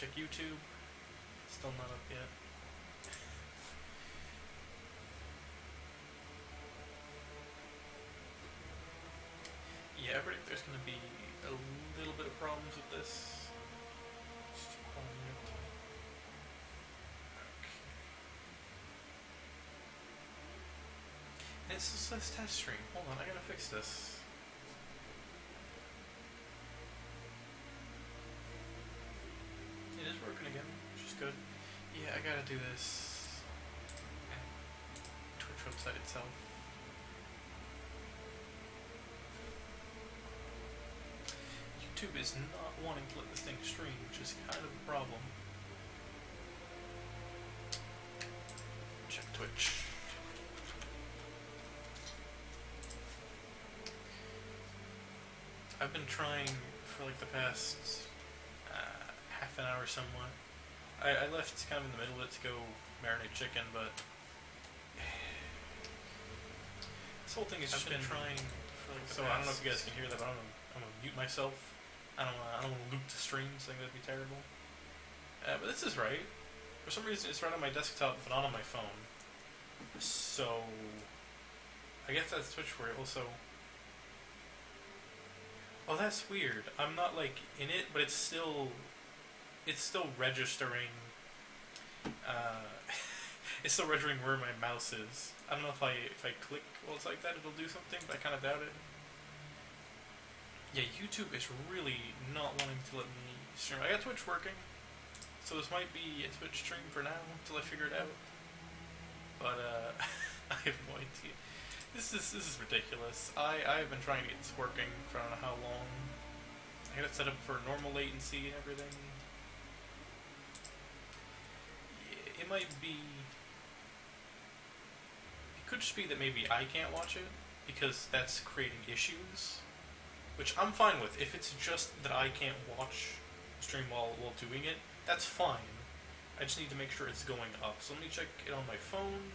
check YouTube. Still not up yet. Yeah, I predict there's going to be a little bit of problems with this. Just calling it. Okay. And it says test stream. Hold on, I gotta fix this. It is working again, which is good. Yeah, I gotta do this. Twitch website itself. YouTube is not wanting to let this thing stream, which is kind of a problem. Check Twitch. I've been trying for like the past half an hour somewhat. I left kind of in the middle of it to go marinate chicken, but this whole thing has just been trying for like the so past, I don't know if you guys can hear that, but I'm gonna mute myself. I don't want to loop the stream, so I think that'd be terrible. But this is right. For some reason, it's right on my desktop, but not on my phone. So I guess that's Twitch for it. Also, oh, that's weird. I'm not like in it, but it's still registering. It's still registering where my mouse is. I don't know if I click while it's like that, it'll do something, but I kind of doubt it. Yeah, YouTube is really not wanting to let me stream. I got Twitch working, so this might be a Twitch stream for now until I figure it out. But I have no idea. This is ridiculous. I've been trying to get this working for I don't know how long. I got it set up for normal latency and everything. Yeah, it might be. It could just be that maybe I can't watch it because that's creating issues. Which I'm fine with. If it's just that I can't watch the stream while doing it, that's fine. I just need to make sure it's going up. So let me check it on my phone.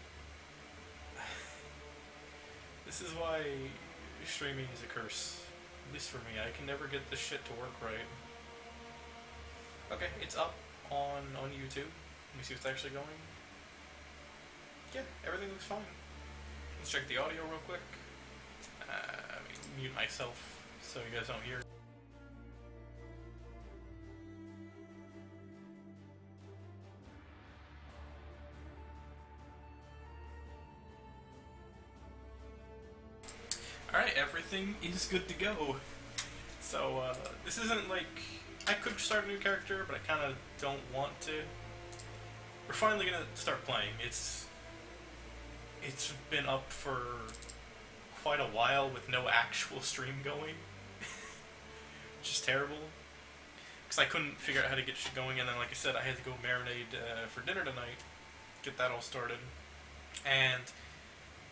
This is why streaming is a curse. At least for me. I can never get this shit to work right. Okay, it's up on YouTube. Let me see what's actually going. Yeah, everything looks fine. Let's check the audio real quick. Mute myself so you guys don't hear. Alright, everything is good to go. So, this isn't like... I could start a new character, but I kind of don't want to. We're finally gonna start playing. It's been up for quite a while with no actual stream going. Which is terrible. Because I couldn't figure out how to get shit going, and then like I said, I had to go marinate for dinner tonight. Get that all started. And,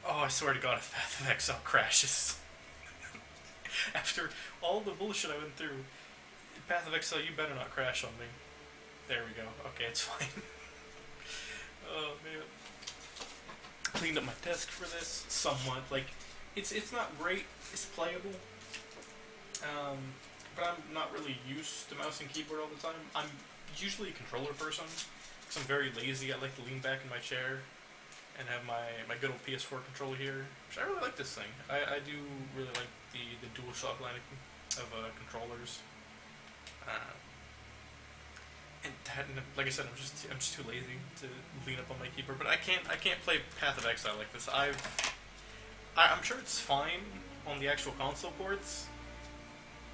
oh, I swear to God, if Path of Exile crashes. After all the bullshit I went through, Path of Exile, you better not crash on me. There we go. Okay, it's fine. Oh, man. Cleaned up my desk for this, somewhat. Like, it's not great. It's playable. But I'm not really used to mouse and keyboard all the time. I'm usually a controller person, because I'm very lazy. I like to lean back in my chair and have my good old PS4 controller here, which I really like this thing. I do really like the DualShock line of controllers. And that, like I said, I'm just too lazy to lean up on my keyboard. But I can't play Path of Exile like this. I'm sure it's fine on the actual console ports,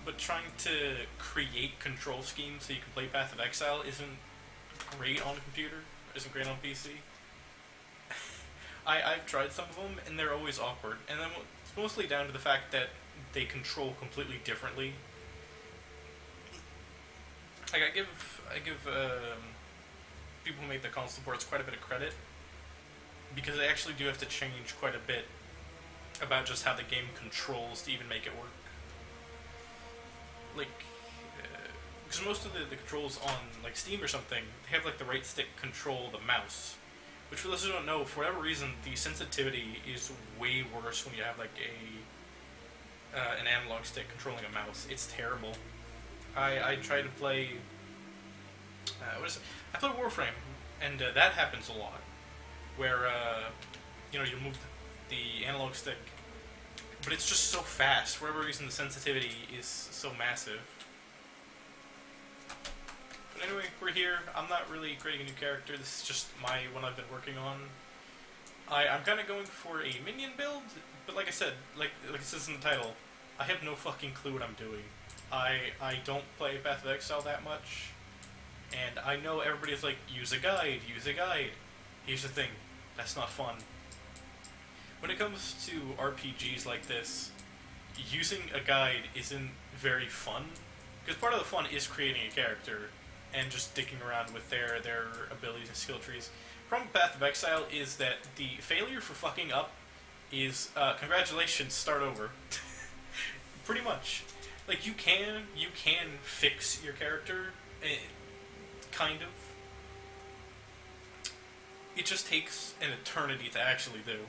but trying to create control schemes so you can play Path of Exile isn't great on a computer. Isn't great on PC. I've tried some of them, and they're always awkward. And then it's mostly down to the fact that they control completely differently. Like I give people who make the console ports quite a bit of credit, because they actually do have to change quite a bit about just how the game controls to even make it work. Like, because most of the controls on like Steam or something, they have like the right stick control the mouse. Which, for those who don't know, for whatever reason, the sensitivity is way worse when you have like an analog stick controlling a mouse. It's terrible. I tried to play what is it? I play Warframe, and that happens a lot, where you know, you move the analog stick, but it's just so fast. For whatever reason, the sensitivity is so massive. But anyway, we're here. I'm not really creating a new character. This is just my one I've been working on. I'm kind of going for a minion build, but like I said, like it says in the title, I have no fucking clue what I'm doing. I don't play Path of Exile that much, and I know everybody's like, use a guide, use a guide. Here's the thing, that's not fun. When it comes to RPGs like this, using a guide isn't very fun, because part of the fun is creating a character and just dicking around with their abilities and skill trees. The problem with Path of Exile is that the failure for fucking up is, congratulations, start over. Pretty much. Like, you can fix your character, kind of. It just takes an eternity to actually do.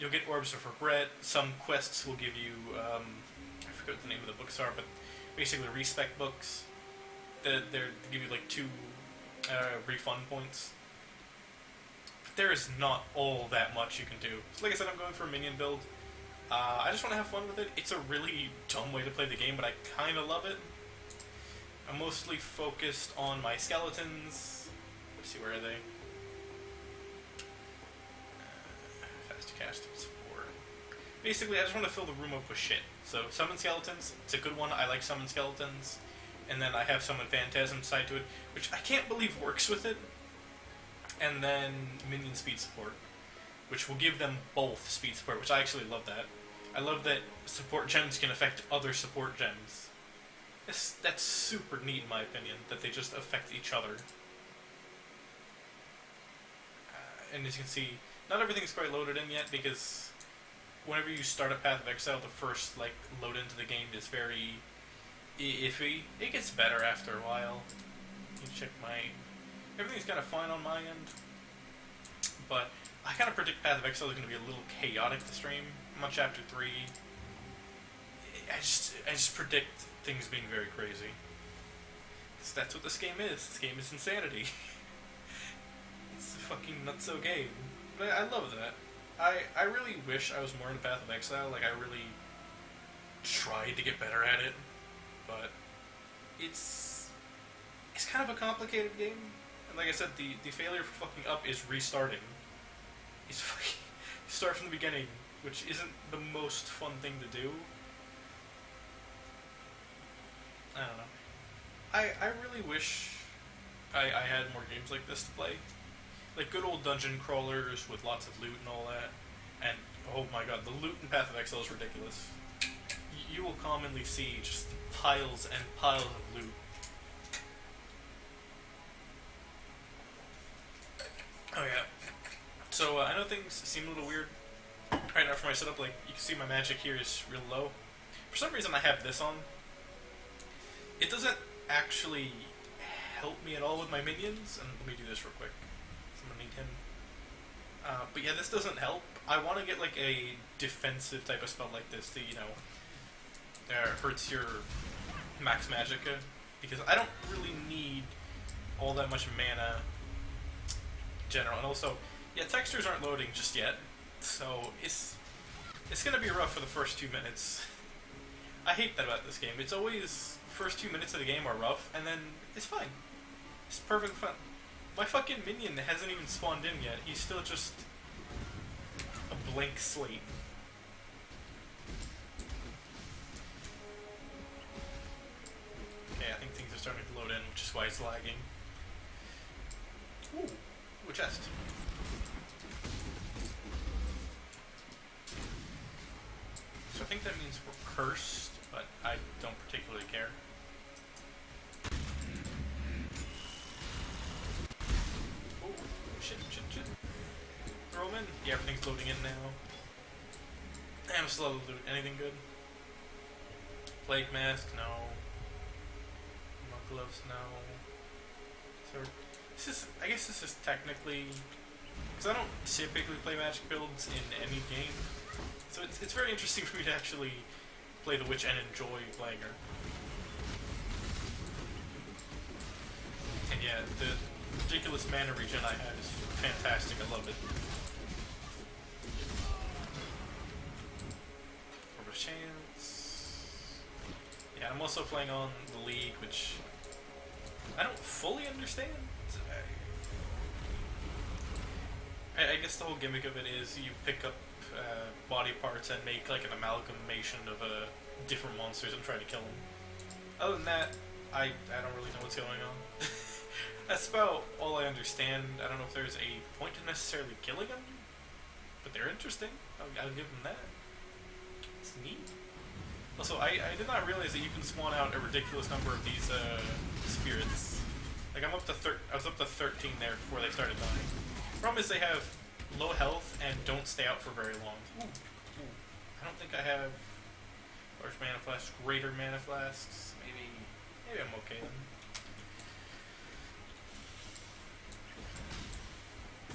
You'll get Orbs of Regret, some quests will give you, I forget what the name of the books are, but basically respec books. They give you like 2 refund points. But there is not all that much you can do. So like I said, I'm going for a minion build. I just want to have fun with it. It's a really dumb way to play the game, but I kind of love it. I'm mostly focused on my skeletons. Let's see, where are they? Fast to cast support. Basically, I just want to fill the room up with shit. So, summon skeletons. It's a good one. I like summon skeletons. And then I have summon phantasm side to it, which I can't believe works with it. And then minion speed support, which will give them both speed support, which I actually love that. I love that support gems can affect other support gems. That's super neat in my opinion, that they just affect each other. And as you can see, not everything's quite loaded in yet, because whenever you start a Path of Exile, the first load into the game is very iffy. It gets better after a while. You can check everything's kind of fine on my end, but I kind of predict Path of Exile is going to be a little chaotic to stream. I'm on chapter 3. I just predict things being very crazy. Because that's what this game is. This game is insanity. It's a fucking nutso game. But I love that. I really wish I was more into Path of Exile. Like, I really tried to get better at it. But it's kind of a complicated game. And like I said, the failure for fucking up is restarting. It's fucking start from the beginning, which isn't the most fun thing to do. I don't know. I really wish I had more games like this to play. Like good old dungeon crawlers with lots of loot and all that. And oh my god, the loot in Path of Exile is ridiculous. You will commonly see just piles and piles of loot. Oh yeah. So I know things seem a little weird right now for my setup. Like you can see my magic here is real low. For some reason I have this on. It doesn't actually help me at all with my minions. And let me do this real quick. I'm gonna need him. But yeah, this doesn't help. I want to get like a defensive type of spell like this that, you know, hurts your max magicka, because I don't really need all that much mana in general. And also, yeah, textures aren't loading just yet, so it's gonna be rough for the first 2 minutes. I hate that about this game. It's always first 2 minutes of the game are rough, and then it's fine. It's perfect fun. My fucking minion hasn't even spawned in yet. He's still just a blank slate. Okay, I think things are starting to load in, which is why it's lagging. Ooh, a chest. So I think that means we're cursed, but I don't particularly care. Oh, shit. Throw them in. Yeah, everything's loading in now. I'm slow to loot. Anything good? Plague Mask? No. Monk Gloves? No. So, I guess this is technically... Because I don't typically play magic builds in any game. So it's very interesting for me to actually play the witch and enjoy playing her. And Yeah, the ridiculous mana regen I have is fantastic. I love it. Orb of Chance. Yeah, I'm also playing on the League, which I don't fully understand. I guess the whole gimmick of it is you pick up body parts and make like an amalgamation of different monsters and try to kill them. Other than that, I don't really know what's going on. That's about all I understand. I don't know if there's a point to necessarily killing them, but they're interesting. I'll give them that. It's neat. Also, I did not realize that you can spawn out a ridiculous number of these spirits. Like I was up to 13 there before they started dying. Problem is they have low health and don't stay out for very long. Ooh. I don't think I have large mana flasks, greater mana flasks. Maybe I'm okay then.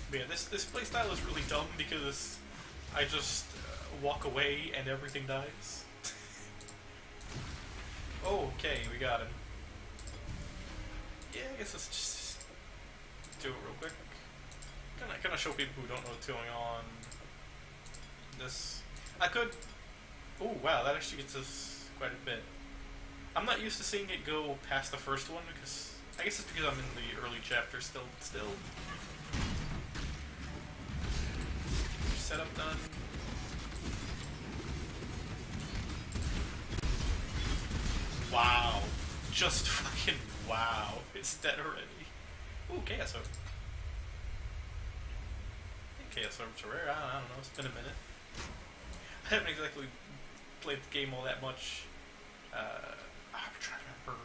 But yeah, this playstyle is really dumb because I just walk away and everything dies. Oh, okay, we got him. Yeah, I guess let's just do it real quick. Kind of show people who don't know what's going on. I could. Oh wow, that actually gets us quite a bit. I'm not used to seeing it go past the first one because I guess it's because I'm in the early chapter still. Setup done. Wow, just fucking wow! It's dead already. Ooh, Chaos Orb. Chaos Orbs are rare. I don't know. It's been a minute. I haven't exactly played the game all that much. I'm trying to remember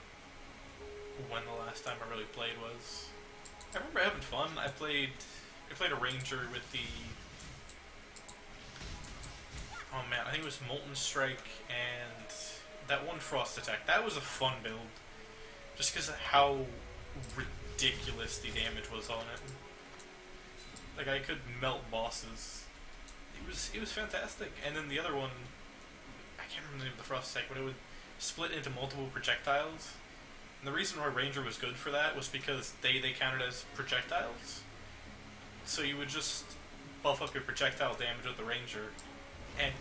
when the last time I really played was. I remember having fun. I played a ranger with the. Oh man, I think it was Molten Strike and that one Frost Attack. That was a fun build, just because of how ridiculous the damage was on it. Like I could melt bosses. It was fantastic. And then the other one, I can't remember the name of the Frost Attack, but it would split into multiple projectiles. And the reason why Ranger was good for that was because they counted as projectiles. So you would just buff up your projectile damage with the Ranger and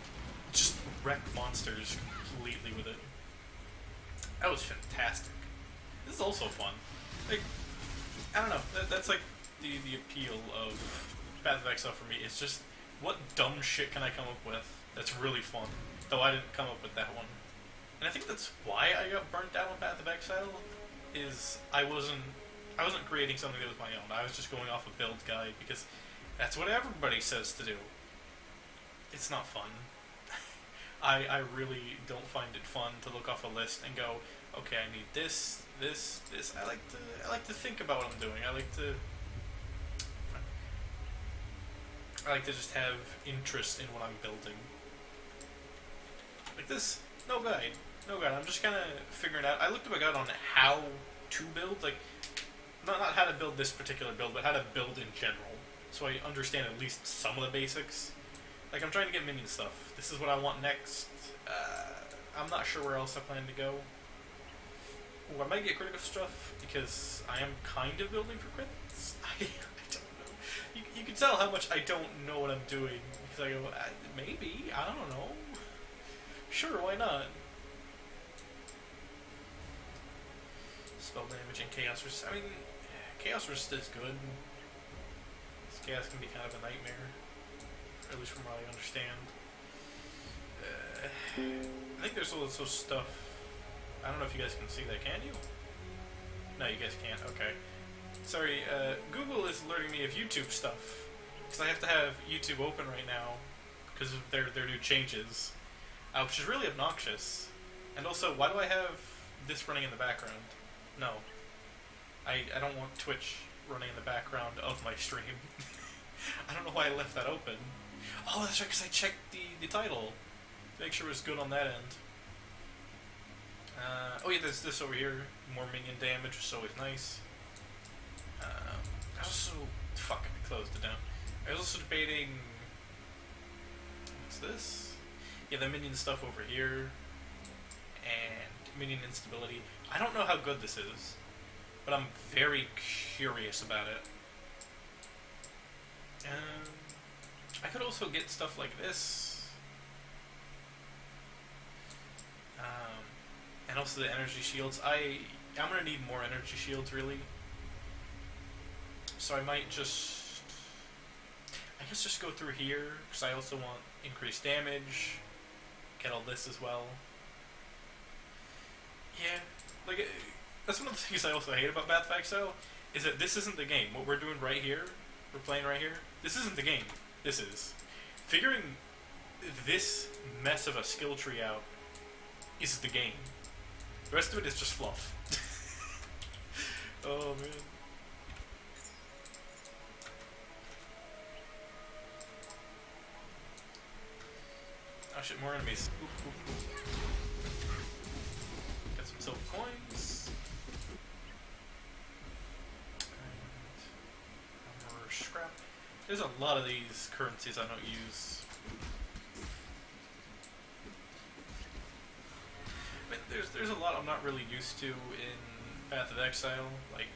just wreck monsters completely with it. That was fantastic. This is also fun. Like, I don't know. That's like the appeal of Path of Exile for me. It's just what dumb shit can I come up with that's really fun. Though I didn't come up with that one. And I think that's why I got burnt out on Path of Exile. Is I wasn't creating something that was my own. I was just going off a build guide because that's what everybody says to do. It's not fun. I really don't find it fun to look off a list and go, okay, I need this. I like to think about what I'm doing. I like to just have interest in what I'm building. Like this, no guide. I'm just kind of figuring out. I looked up a guide on how to build, like not how to build this particular build, but how to build in general, so I understand at least some of the basics. Like I'm trying to get minion stuff. This is what I want next. I'm not sure where else I plan to go. Ooh, I might get critical stuff because I am kind of building for crits. I don't know. You can tell how much I don't know what I'm doing because I go, maybe, I don't know. Sure, why not? Spell damage and Chaos Resist. I mean, Chaos Resist is good. This Chaos can be kind of a nightmare. At least from what I understand. I think there's also stuff. I don't know if you guys can see that. Can you? No, you guys can't. Okay. Sorry. Google is alerting me of YouTube stuff because I have to have YouTube open right now because of their new changes, which is really obnoxious. And also, why do I have this running in the background? No. I don't want Twitch running in the background of my stream. I don't know why I left that open. Oh, that's right, because I checked the title to make sure it was good on that end. Oh yeah, there's this over here. More minion damage, which is always nice. I was also... Fuck, I closed it down. I was also debating... What's this? Yeah, the minion stuff over here. And minion instability. I don't know how good this is. but I'm very curious about it. I could also get stuff like this. And also the energy shields. I'm gonna need more energy shields, really. So I might just... I guess just go through here, because I also want increased damage. Get all this as well. Yeah, like, that's one of the things I also hate about Path of Exile, is that this isn't the game. What we're doing right here, we're playing right here, this isn't the game. This is. Figuring this mess of a skill tree out is the game. The rest of it is just fluff. Oh, man. Oh shit, more enemies. Oop, oop, oop. Got some silver coins. And more scrap. There's a lot of these currencies I don't use. I mean, there's a lot I'm not really used to in Path of Exile. Like,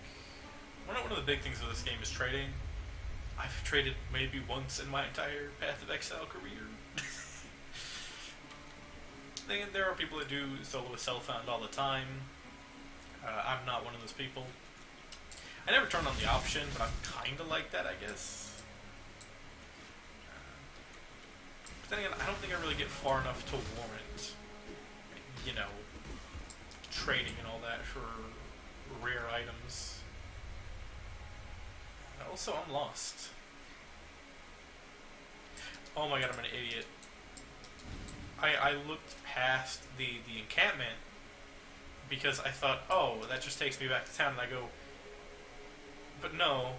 one of the big things of this game is trading. I've traded maybe once in my entire Path of Exile career. There are people that do solo with self-found all the time. I'm not one of those people. I never turned on the option, but I'm kinda like that, I guess. But then again, I don't think I really get far enough to warrant, you know, trading and all that for rare items. Also, I'm lost. Oh my god, I'm an idiot. I looked past the encampment because I thought, oh, that just takes me back to town, and I go, but no,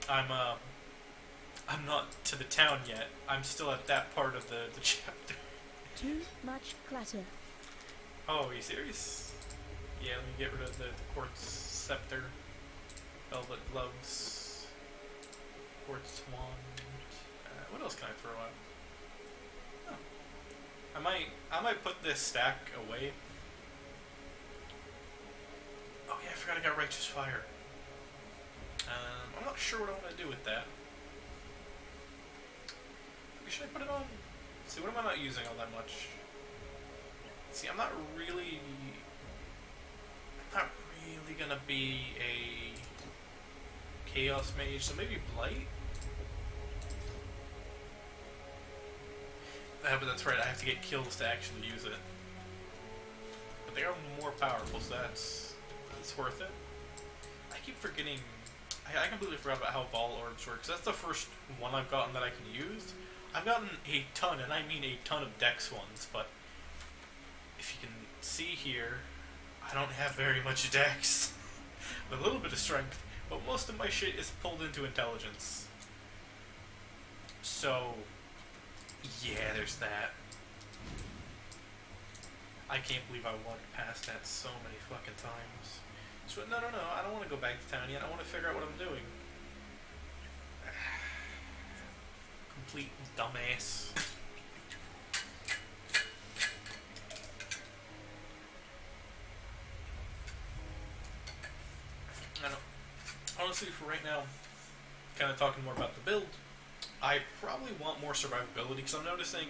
I'm not to the town yet. I'm still at that part of the chapter. Too much clutter. Oh, are you serious? Yeah, let me get rid of the quartz scepter, velvet gloves, quartz wand. What else can I throw out? I might put this stack away. Oh yeah, I forgot I got Righteous Fire. I'm not sure what I want to do with that. Should I put it on? Let's see, what am I not using all that much? See, I'm not really gonna be a Chaos Mage, so maybe Blight? But that's right, I have to get kills to actually use it. But they are more powerful, so that's worth it. I keep forgetting... I completely forgot about how Vol Orbs work, because that's the first one I've gotten that I can use. I've gotten a ton, and I mean a ton of Dex ones, but... if you can see here, I don't have very much Dex. A little bit of Strength, but most of my shit is pulled into Intelligence. So... yeah, there's that. I can't believe I walked past that so many fucking times. So, no, I don't want to go back to town yet. I want to figure out what I'm doing. Complete dumbass. I don't... honestly, for right now, kind of talking more about the build, I probably want more survivability, because I'm noticing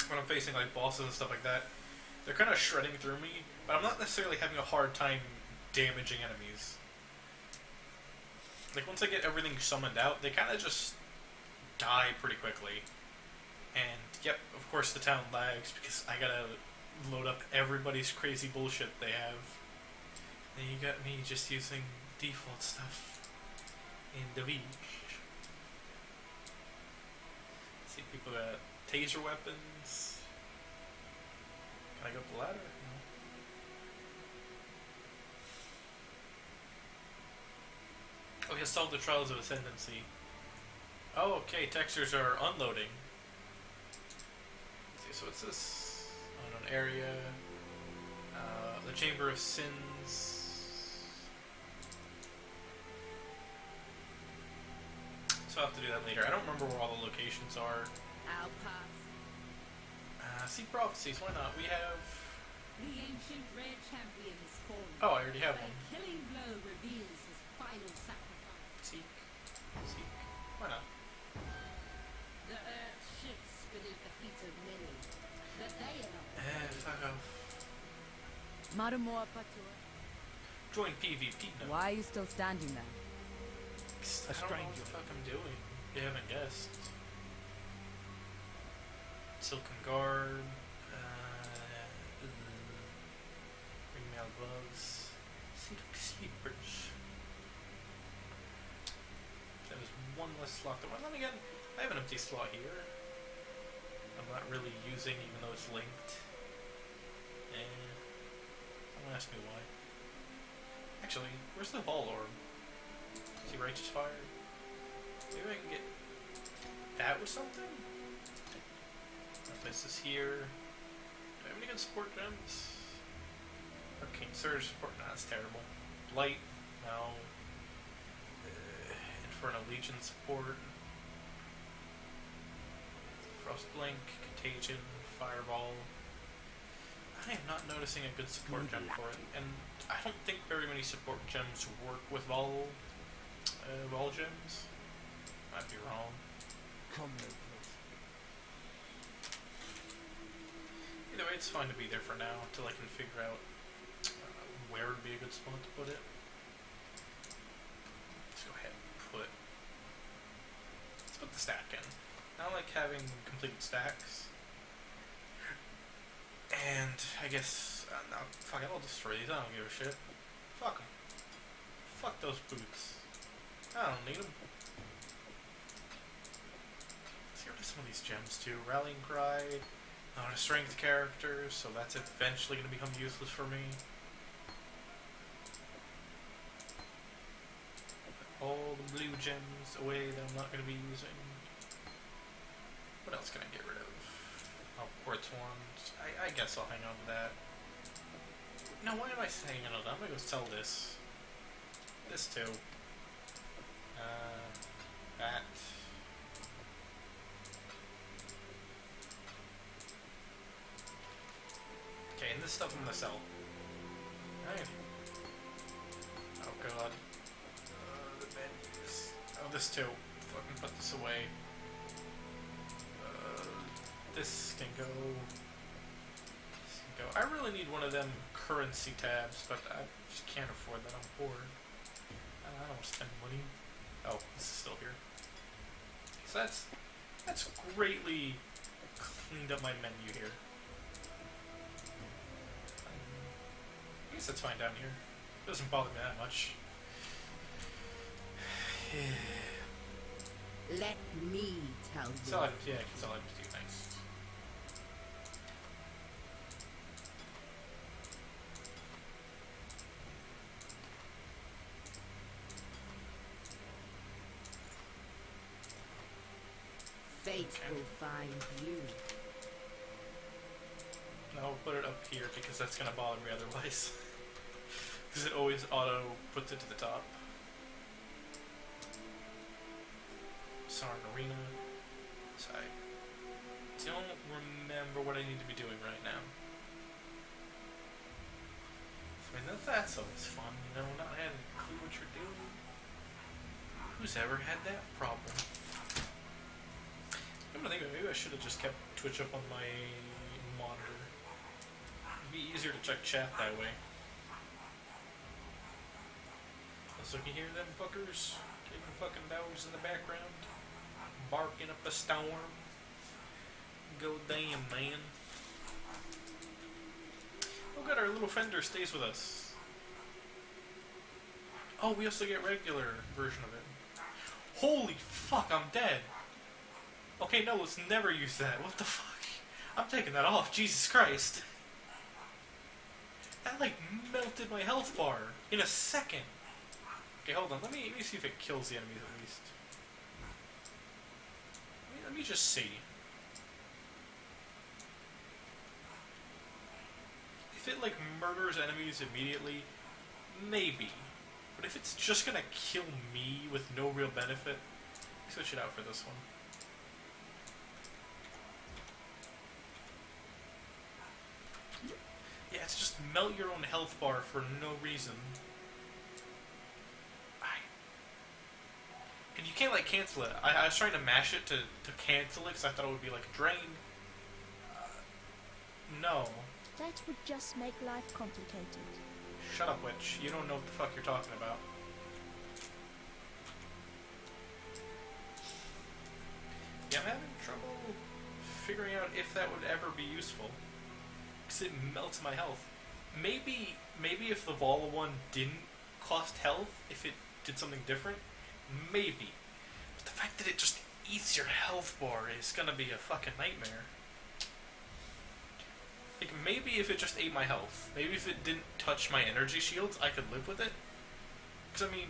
when I'm facing like bosses and stuff like that, they're kind of shredding through me, but I'm not necessarily having a hard time damaging enemies. Like, once I get everything summoned out, they kind of just die pretty quickly. And, yep, of course the town lags, because I gotta load up everybody's crazy bullshit they have. And you got me just using default stuff in the beach. See, people got taser weapons. Can I go up the ladder? No. Oh, yeah, solve the Trials of Ascendancy. Oh, okay, textures are unloading. Let's see, so what's this? Unknown area. The Chamber of Sins. So I'll have to do that later. I don't remember where all the locations are. I'll pass. Seek Prophecies, why not? We have The ancient red champion is fallen. Oh, I already have But one. a killing blow reveals his final sacrifice. Seek. Seek. Why not? The earth shifts beneath the feet of many, but they alone. Fuck off. Marumoa Patua. Join PvP now. Why are you still standing there? I don't know what the fuck I'm doing. You haven't guessed. Silken Guard. Ringmail Gloves. Sleepers. That was one less slot. Well, then again, I have an empty slot here. I'm not really using, even though it's linked. Don't ask me why. Actually, where's the Ball Orb? Is he Righteous Fire? Maybe I can get that with something? I'll place this here. Do I have any good support gems? Arcane Surge support? Nah, that's terrible. Light? No. Infernal Legion support. Frost Blink, Contagion, Fireball. I am not noticing a good support gem for it, and I don't think very many support gems work with Vol gems. Might be wrong. Either way, it's fine to be there for now until I can figure out where would be a good spot to put it. Let's go ahead and let's put the stack in. I like having completed stacks. And I guess, no, fuck it, I'll destroy these, I don't give a shit. Fuck them. Fuck those boots. I don't need them. Let's get rid of some of these gems too. Rallying Cry, not a strength character, so that's eventually going to become useless for me. Put all the blue gems away that I'm not going to be using. What else can I get rid of? Oh, quartz ones. I guess I'll hang on to that. No, why am I hanging on to that? I'm gonna go sell this. This too. That. Okay, and this stuff I'm gonna sell. Right. Oh god. The menus. Oh, this too. Fucking put this away. This can go. This can go. I really need one of them currency tabs, but I just can't afford that. I'm poor. I don't want to spend money. Oh, this is still here. So that's greatly cleaned up my menu here. I guess that's fine down here. It doesn't bother me that much. Let me tell you. Sell items, yeah, I can sell items too. Nice. Fate will find you. I'll put it up here because that's gonna bother me otherwise. Because it always auto puts it to the top. Sarn Arena. So I don't remember what I need to be doing right now. I mean, that's always fun, you know, not having a clue what you're doing. Who's ever had that problem? I'm gonna think maybe I should have just kept Twitch up on my monitor. It'd be easier to check chat that way. So can you hear them fuckers? Kicking fucking dogs in the background? Barking up a storm? Go damn, man. Oh good, our little fender stays with us. Oh, we also get regular version of it. Holy fuck, I'm dead. Okay, no, let's never use that. What the fuck? I'm taking that off. Jesus Christ. That, like, melted my health bar in a second. Okay, hold on. Let me see if it kills the enemies at least. Let me just see. If it, like, murders enemies immediately, maybe. But if it's just gonna kill me with no real benefit, switch it out for this one. Yeah, it's just melt your own health bar for no reason. And you can't, like, cancel it. I was trying to mash it to cancel it because I thought it would be, like, a drain. No. That would just make life complicated. Shut up, witch. You don't know what the fuck you're talking about. Yeah, I'm having trouble figuring out if that would ever be useful. Because it melts my health. Maybe if the Vala one didn't cost health, if it did something different, maybe. But the fact that it just eats your health bar is gonna be a fucking nightmare. Like, maybe if it just ate my health, maybe if it didn't touch my energy shields, I could live with it. Because, I mean,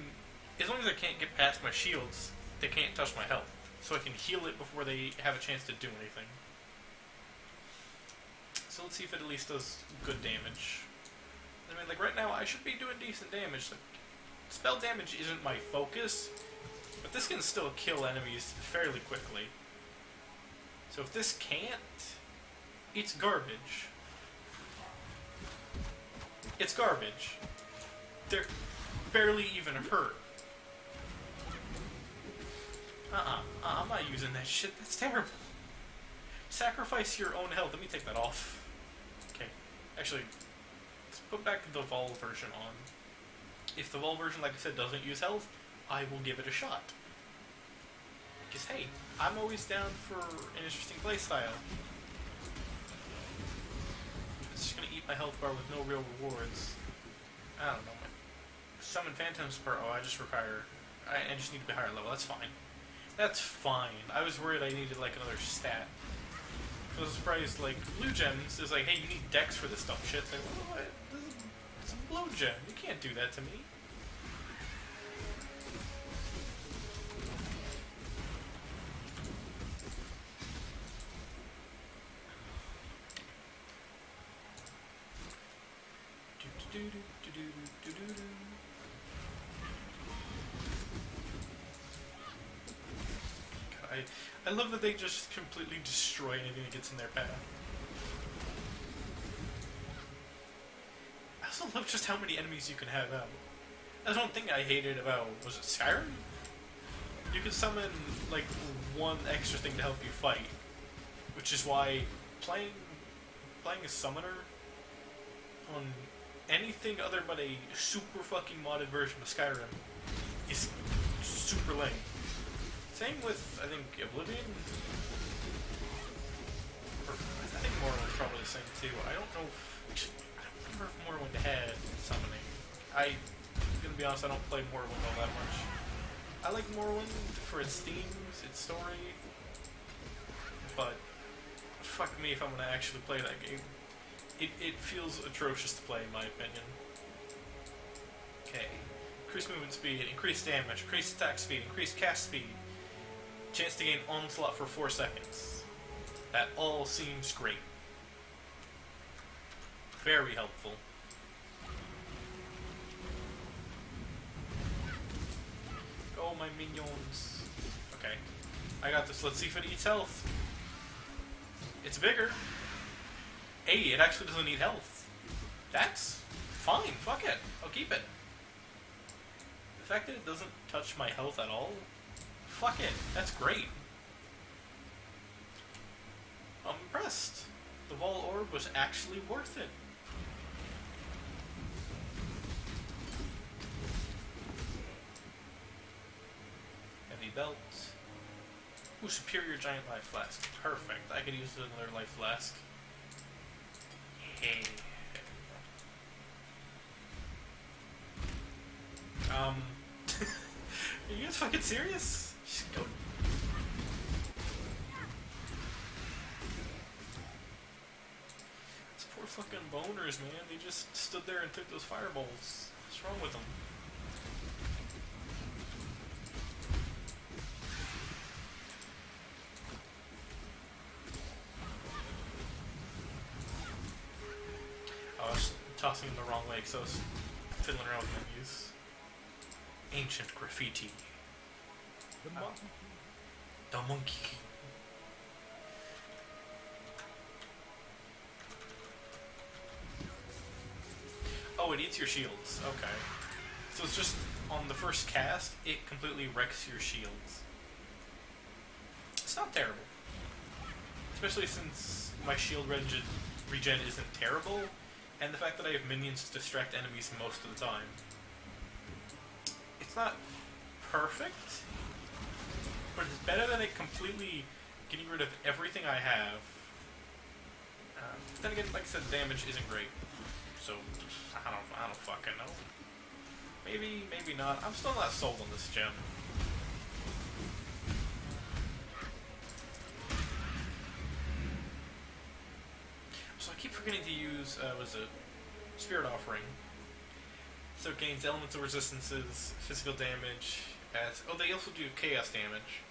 as long as I can't get past my shields, they can't touch my health. So I can heal it before they have a chance to do anything. So let's see if it at least does good damage. I mean, like, right now, I should be doing decent damage. Like, spell damage isn't my focus, but this can still kill enemies fairly quickly. So if this can't, it's garbage. It's garbage. They're barely even hurt. I'm not using that shit. That's terrible. Sacrifice your own health. Let me take that off. Okay. Actually, let's put back the Vol version on. If the Vol version, like I said, doesn't use health, I will give it a shot. Because, hey, I'm always down for an interesting playstyle. It's just gonna eat my health bar with no real rewards. I don't know. Summon Phantoms per... Oh, I just require... I just need to be higher level. That's fine. That's fine. I was worried I needed, like, another stat. I was surprised, like, Blue Gems is like, hey, you need Dex for this dumb shit. It's like, what? This is a Blue Gem. You can't do that to me. I love that they just completely destroy anything that gets in their path. I also love just how many enemies you can have out. That's one thing I hated about, was it Skyrim? You could summon, like, one extra thing to help you fight. Which is why playing a summoner on anything other but a super fucking modded version of Skyrim is super lame. Same with, I think, Oblivion? Or, I think Morrowind is probably the same too. I don't know if... I don't remember if Morrowind had summoning. I'm gonna be honest, I don't play Morrowind all that much. I like Morrowind for its themes, its story, but fuck me if I'm gonna actually play that game. It feels atrocious to play, in my opinion. Okay. Increased movement speed, increased damage, increased attack speed, increased cast speed. Chance to gain onslaught for 4 seconds. That all seems great. Very helpful. Go, my minions. Okay. I got this. Let's see if it eats health. It's bigger. Hey, it actually doesn't need health. That's fine. Fuck it. I'll keep it. The fact that it doesn't touch my health at all, fuck it. That's great. I'm impressed. The Vol Orb was actually worth it. Heavy belt. Ooh, superior giant life flask. Perfect. I could use another life flask. Hey. Are you guys fucking serious? Just go. These poor fucking boners, man. They just stood there and took those fireballs. What's wrong with them? I was tossing them the wrong way because I was fiddling around with menus. Ancient graffiti. The monkey. The Monkey King. Oh, it eats your shields. Okay. So it's just on the first cast, it completely wrecks your shields. It's not terrible. Especially since my shield regen isn't terrible, and the fact that I have minions to distract enemies most of the time. It's not perfect, but it's better than it completely getting rid of everything I have. Then again, like I said, damage isn't great, so I don't fucking know. Maybe, maybe not. I'm still not sold on this gem. So I keep forgetting to use, was it Spirit Offering. So it gains elemental resistances, physical damage, as... Oh, they also do chaos damage.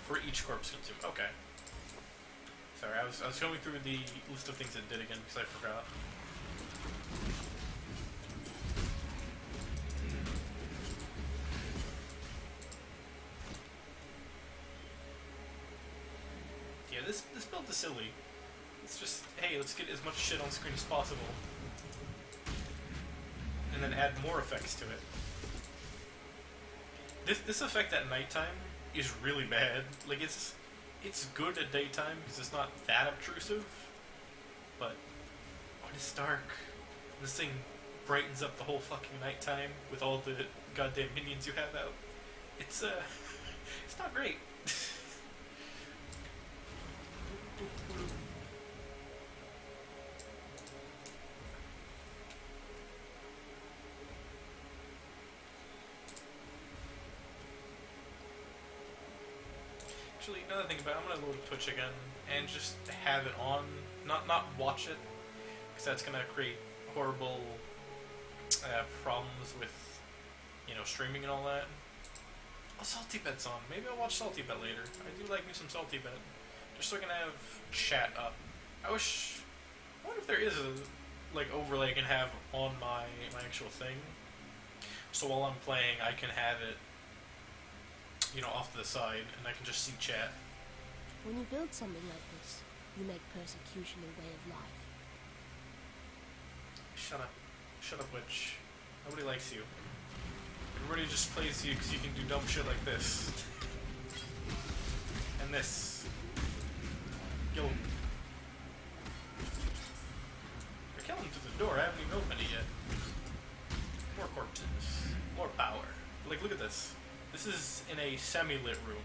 For each corpse consumed. Okay. Sorry, I was going through the list of things it did again because I forgot. Yeah, this build is silly. It's just, hey, let's get as much shit on screen as possible. And then add more effects to it. This effect at nighttime is really bad. Like, it's good at daytime because it's not that obtrusive, but when it's dark, this thing brightens up the whole fucking nighttime with all the goddamn minions you have out. It's it's not great. Actually, another thing about it, I'm gonna load Twitch again and just have it on, not watch it, because that's gonna create horrible problems with, you know, streaming and all that. Oh, Salty Bet's on. Maybe I'll watch Salty Bet later. I do like me some Salty Bet, just so I can have chat up. I wonder if there is a overlay I can have on my actual thing, so while I'm playing I can have it, you know, off to the side, and I can just see chat. When you build something like this, you make persecution a way of life. Shut up. Shut up, witch. Nobody likes you. Everybody just plays you because you can do dumb shit like this. And this. Yo. They're killing through the door, I haven't even opened it yet. More corpses. More power. Like, look at this. This is in a semi-lit room.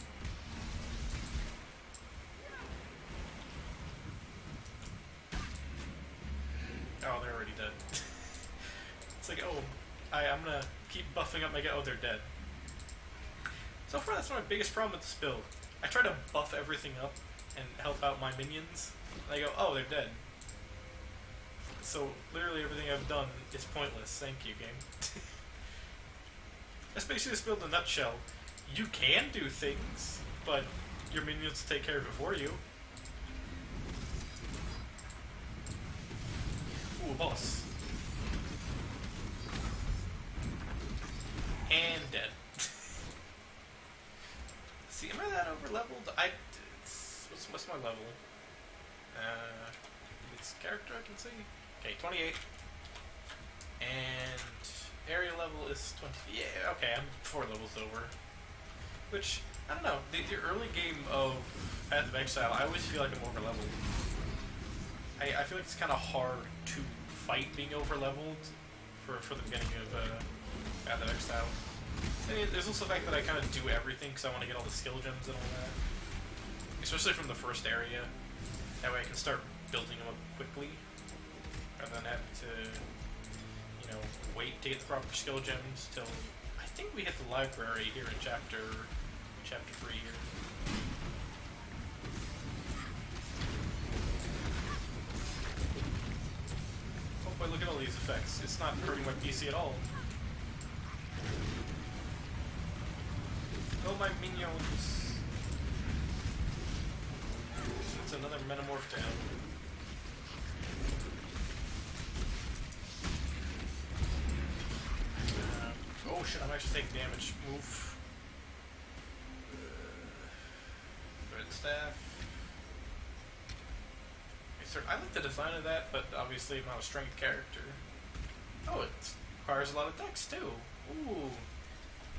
Oh, they're already dead. It's like, oh, I'm gonna keep buffing up my guy. Oh, they're dead. So far, that's my biggest problem with this build. I try to buff everything up and help out my minions, and I go, oh, they're dead. So, literally everything I've done is pointless. Thank you, game. That's basically this build in a nutshell. You can do things, but your minions will take care of it for you. Ooh, a boss. And dead. See, am I that over leveled? What's my level? It's character I can see. Okay, 28. And area level is 20. Yeah, okay, I'm 4 levels over. Which, I don't know, the early game of Path of Exile, I always feel like I'm over leveled. I feel like it's kind of hard to fight being over leveled for the beginning of Path of Exile. And there's also the fact that I kind of do everything because I want to get all the skill gems and all that. Especially from the first area. That way I can start building them up quickly, rather than having to, you know, wait to get the proper skill gems till I think we hit the library here in chapter 3 here. Oh boy, look at all these effects. It's not hurting my PC at all. Oh, my minions. It's another metamorph down. Oh shit, I'm actually taking damage. Oof. Red staff. Okay, I like the design of that, but obviously I'm not a strength character. Oh, it requires a lot of dex too. Ooh,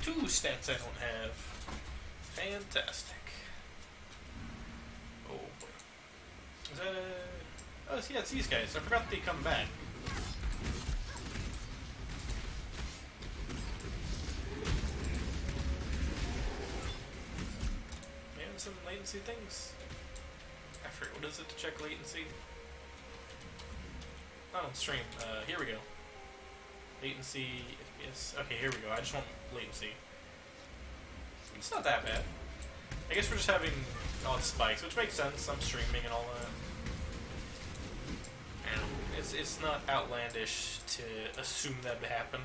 2 stats I don't have. Fantastic. Oh boy. Is that oh, yeah, it's these guys. I forgot they come back. Man, some latency things. I forget, what is it to check latency? Not on stream. Here we go. Latency, FPS. Okay, here we go. I just want latency. It's not that bad. I guess we're just having all the spikes, which makes sense. I'm streaming and all that. And it's not outlandish to assume that would happen.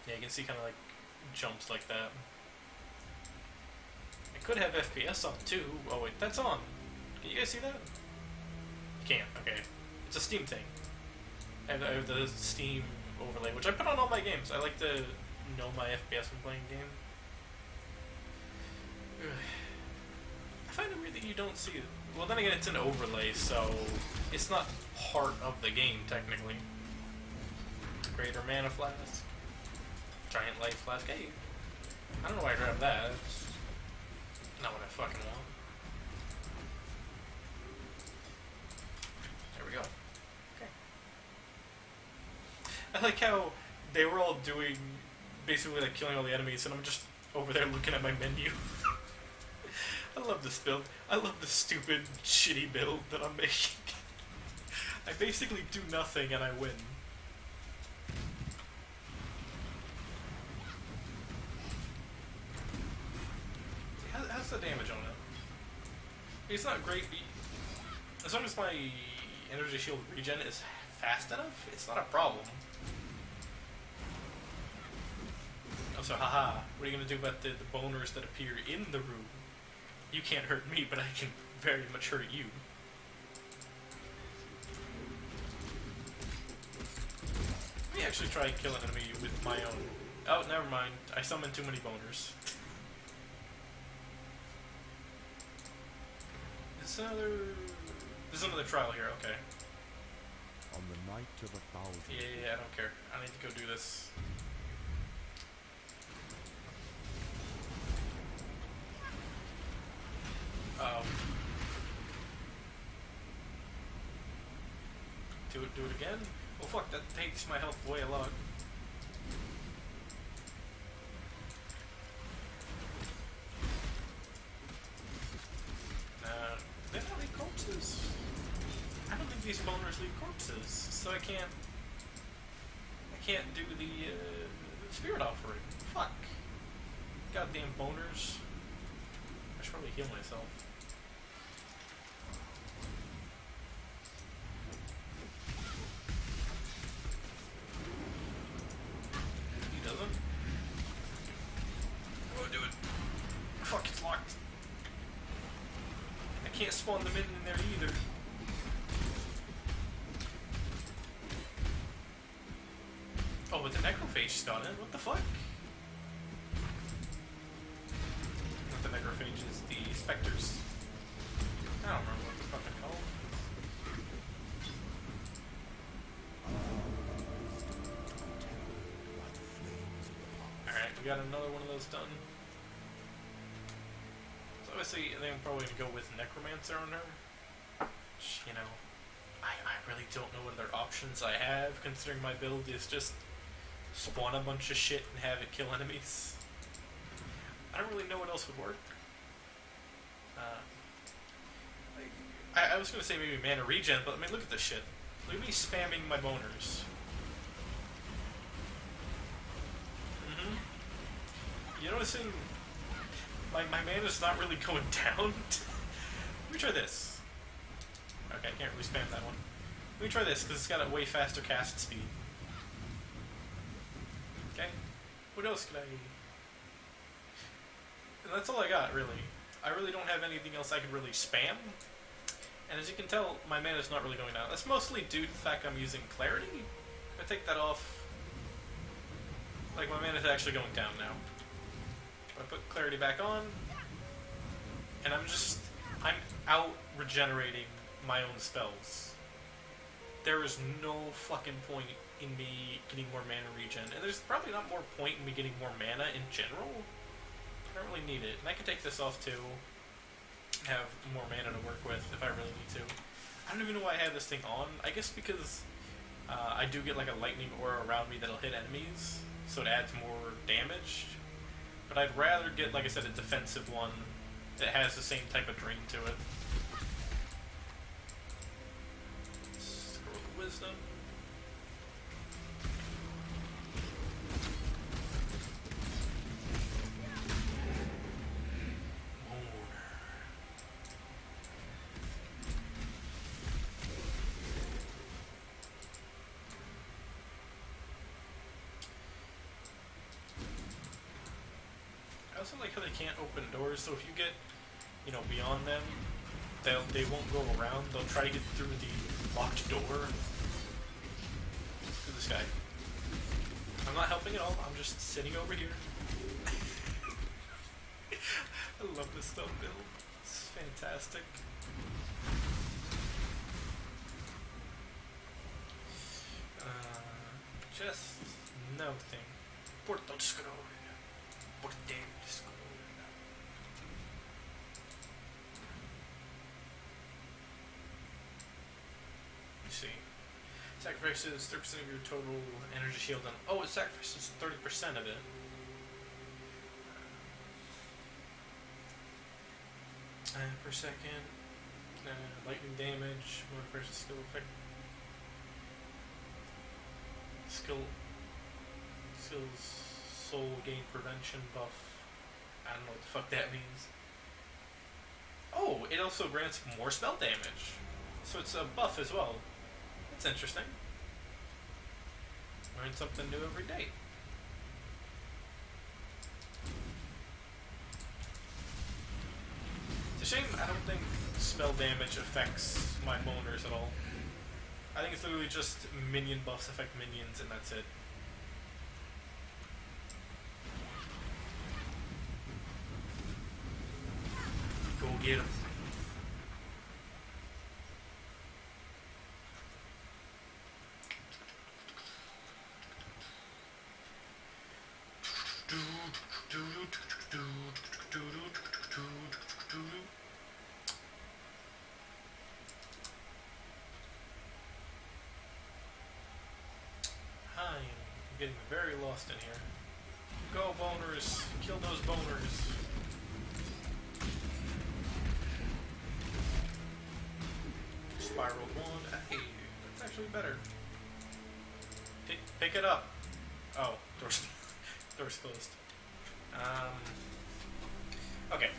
Yeah, you can see kind of like jumps like that. I could have FPS on too. Oh wait, that's on. Can you guys see that? You can't. Okay, it's a Steam thing. I have the Steam overlay, which I put on all my games. I like to know my FPS when playing a game. I find it weird that you don't see it. Well, then again, it's an overlay, so it's not part of the game, technically. Greater mana flask. Giant life flask. Hey, I don't know why I grabbed that. It's not what I fucking want. There we go. Okay. I like how they were all doing basically like killing all the enemies, and I'm just over there looking at my menu. I love this build. I love the stupid, shitty build that I'm making. I basically do nothing and I win. How's the damage on it? It's not great. As long as my energy shield regen is fast enough, it's not a problem. Oh, so haha, what are you gonna do about the boners that appear in the room? You can't hurt me, but I can very much hurt you. Let me actually try and kill an enemy with my own... Oh, never mind. I summoned too many boners. This is another trial here, okay. On the night of 1,000. Yeah, I don't care. I need to go do this. Do it again? Oh fuck, that takes my health away a lot. They don't leave corpses. I don't think these boners leave corpses, so I can't do the spirit offering. Fuck. Goddamn boners. I should probably heal myself. He doesn't? Oh, do it. Fuck, it's locked. I can't spawn them in there either. Oh, but the necrophage just got in. What the fuck? Not the necrophages, the specters. I don't remember what the fuck they're called. Alright, we got another one of those done. So obviously, I think I'm probably gonna go with Necromancer on her. Which, you know, I really don't know what other options I have, considering my build is just spawn a bunch of shit and have it kill enemies. I don't really know what else would work. I was gonna say maybe mana regen, but I mean, look at this shit. Look at me spamming my boners. You noticing my mana's not really going down? Let me try this. Okay, I can't really spam that one. Let me try this, because it's got a way faster cast speed. Okay. What else can I... And that's all I got, really. I really don't have anything else I could really spam. And as you can tell, my mana's not really going down. That's mostly due to the fact I'm using Clarity. If I take that off... Like, my mana's actually going down now. I put Clarity back on. And I'm just I'm out regenerating my own spells. There is no fucking point in me getting more mana regen, and there's probably not more point in me getting more mana in general. I don't really need it, and I can take this off too. Have more mana to work with if I really need to. I don't even know why I have this thing on. I guess because I do get like a lightning aura around me that'll hit enemies, so it adds more damage. But I'd rather get, like I said, a defensive one that has the same type of drain to it. Scroll of Wisdom. I also like how they can't open doors, so if you get, you know, beyond them, they won't go around. They'll try to get through the locked door. Look at this guy. I'm not helping at all. I'm just sitting over here. I love this stuff build. It's fantastic. Just nothing. Porto scroll. Porto scroll. You see. Sacrifices 30% of your total energy shield on. Oh, it sacrifices 30% of it. Per second. Lightning damage. More versus skill effect. Skills soul gain prevention buff. I don't know what the fuck that means. Oh, it also grants more spell damage. So it's a buff as well. That's interesting. Learn something new every day. It's a shame I don't think spell damage affects my boners at all. I think it's literally just minion buffs affect minions and that's it. Go get him. I'm getting very lost in here. Go boners! Kill those boners! Spiral wand. Hey, that's actually better. Pick it up. Oh, door's closed. Okay,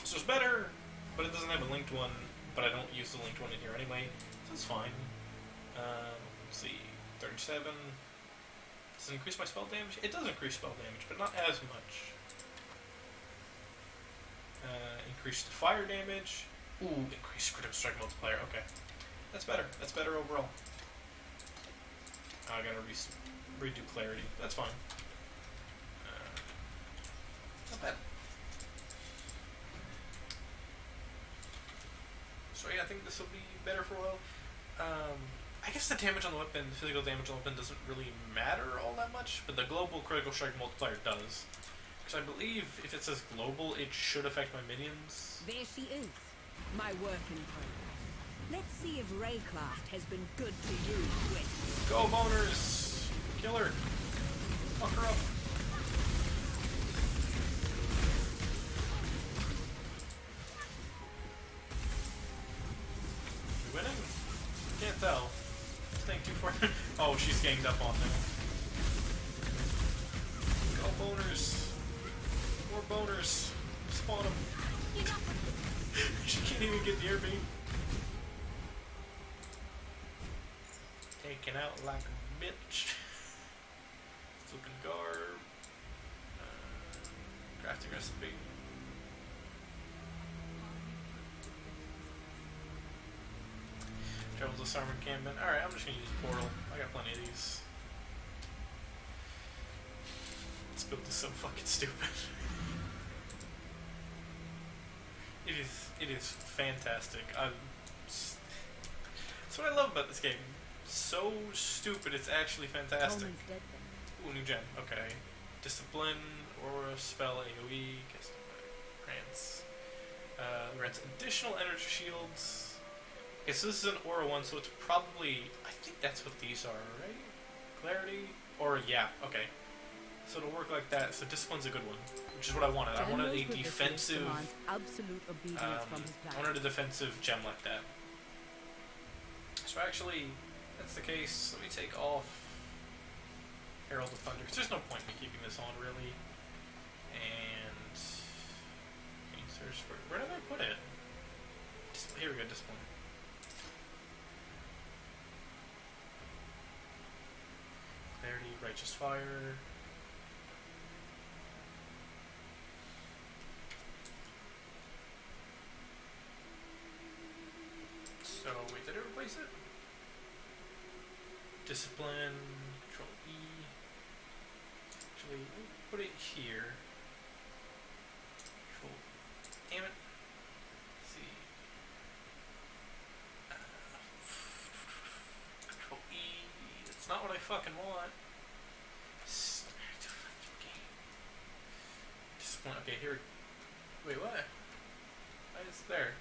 so it's better, but it doesn't have a linked one. But I don't use the linked one in here anyway, so it's fine. Let's see, 37. Does it increase my spell damage? It does increase spell damage, but not as much. Increased fire damage. Ooh, increased critical strike multiplier. Okay, that's better. That's better overall. I gotta redo clarity. That's fine. Not bad. So yeah, I think this will be better for a while. I guess the damage on the weapon, the physical damage on the weapon doesn't really matter all that much, but the global critical strike multiplier does. Because I believe if it says global, it should affect my minions. There she is, my work in progress. Let's see if Raycraft has been good to you, Wit. Go boners! Kill her! Fuck her up! We winning? Can't tell. Think too far. Oh, she's ganged up on me. Go boners! More boners! Spawn them! She can't even get near me. Taken out like a bitch. Looking garb. Crafting recipe. Travels to Sarman Campman. Alright, I'm just gonna use Portal. I got plenty of these. This build is so fucking stupid. It is fantastic. That's what I love about this game. So stupid, it's actually fantastic. Coleman's dead then. Ooh, new gem. Okay. Discipline, aura, spell, AoE, grants. Grants additional energy shields. Okay, so this is an aura one, so it's probably, I think that's what these are, right? Clarity, aura, yeah, okay. So it'll work like that. So discipline's a good one, which is what I wanted. I wanted a General Grievous defensive. demands absolute obedience from his I plan. wanted a defensive gem like that. So actually, that's the case. Let me take off Herald of Thunder, 'cause there's no point in me keeping this on, really. And okay, search where did I put it? Here we go, discipline. Clarity, righteous fire. So wait, did it replace it? Discipline, Control E. Actually, let me put it here. Control. Damn it. Let's see. Control E. That's not what I fucking want. Discipline. Okay, here. Wait, what? Why is it there?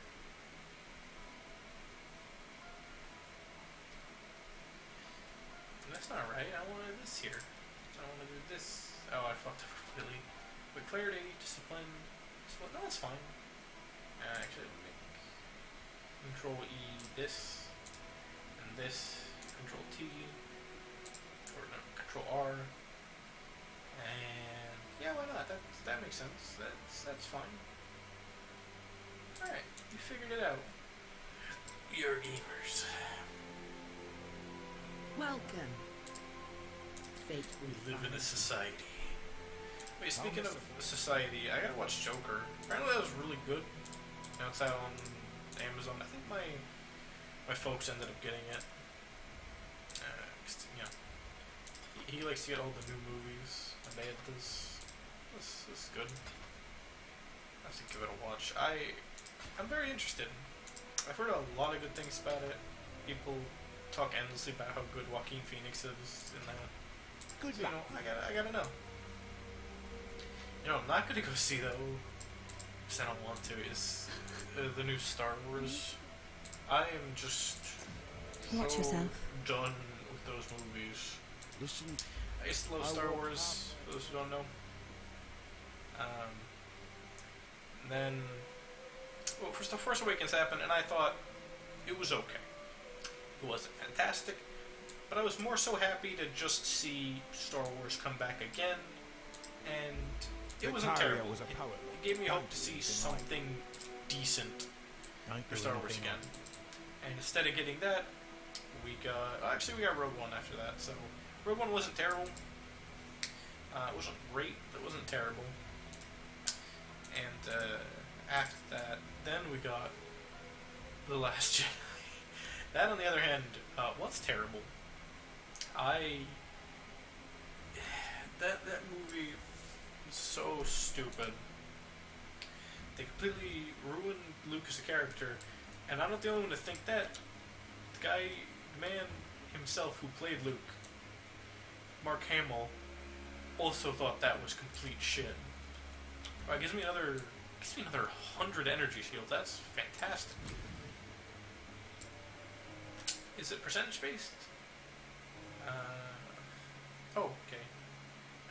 That's not right. I wanted this here. I want to do this. Oh, I fucked up completely. With clarity, discipline. No, that's fine. Actually, make Control E this and this. Control T or no, Control R. And yeah, why not? That makes sense. That's fine. All right, you figured it out. You're gamers. Welcome. Fate We will live in a find society. Wait, speaking of society, I gotta watch Joker. Apparently that was really good. Now it's out on Amazon. I think my folks ended up getting it. 'Cause, you know, he likes to get all the new movies, and they had this is good. I have to give it a watch. I'm very interested. I've heard a lot of good things about it. People talk endlessly about how good Joaquin Phoenix is in that. Good So, you luck. know, I gotta know. You know, I'm not gonna go see though, because I don't want to. Is the new Star Wars? I am just Watch so yourself. done with those movies. Listen, I used to love I Star will Wars. For those who don't know. And then, well, first the Force Awakens happened, and I thought it was okay. It wasn't fantastic, but I was more so happy to just see Star Wars come back again, and it wasn't Vicario terrible. was a poet. It gave me hope to see something decent for Star Wars again. And instead of getting that, we got Rogue One after that. So Rogue One wasn't terrible. It wasn't great, but it wasn't terrible. And after that, then we got The Last Jedi. That, on the other hand, was terrible. That movie was so stupid. They completely ruined Luke as a character, and I'm not the only one to think that. The man himself who played Luke, Mark Hamill, also thought that was complete shit. Well, it gives me another 100 energy shields. That's fantastic. Is it percentage based? Oh, okay.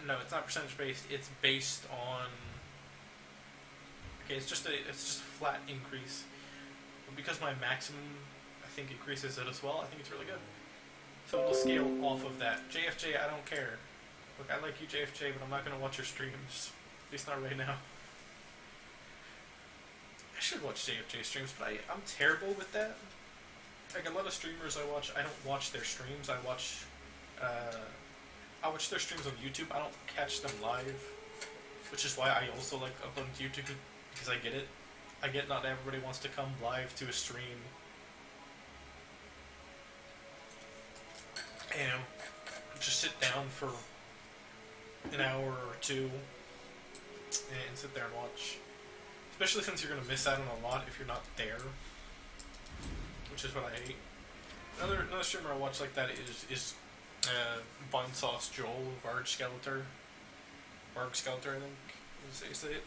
No, it's not percentage based. It's based on. Okay, it's just a flat increase. But because my maximum, I think, increases it as well, I think it's really good. So it'll scale off of that. JFJ, I don't care. Look, I like you, JFJ, but I'm not gonna watch your streams. At least not right now. I should watch JFJ streams, but I'm terrible with that. Like a lot of streamers I watch, I don't watch their streams. I watch their streams on YouTube. I don't catch them live, which is why I also like uploading to YouTube, because I get it. I get not everybody wants to come live to a stream. And just sit down for an hour or two and sit there and watch. Especially since you're gonna miss out on a lot if you're not there. Which is what I hate. Another streamer I watch like that is Bun Sauce Joel, Varg Skeletor, I think is how you say it.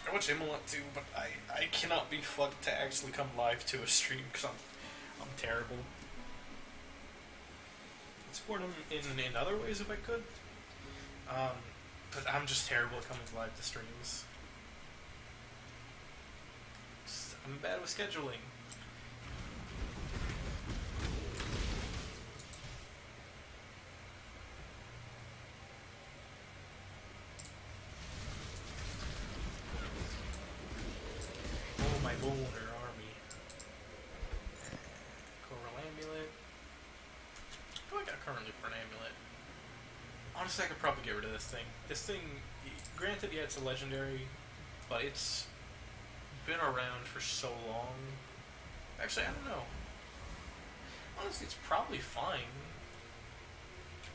I watch him a lot too, but I cannot be fucked to actually come live to a stream because I'm terrible. I'd support him in other ways if I could, but I'm just terrible at coming live to streams. I'm bad with scheduling. Oh, my boner army. Coral amulet. What do I got currently for an amulet? Honestly, I could probably get rid of this thing. This thing, granted, yeah, it's a legendary, but it's been around for so long. Actually, I don't know. Honestly, it's probably fine.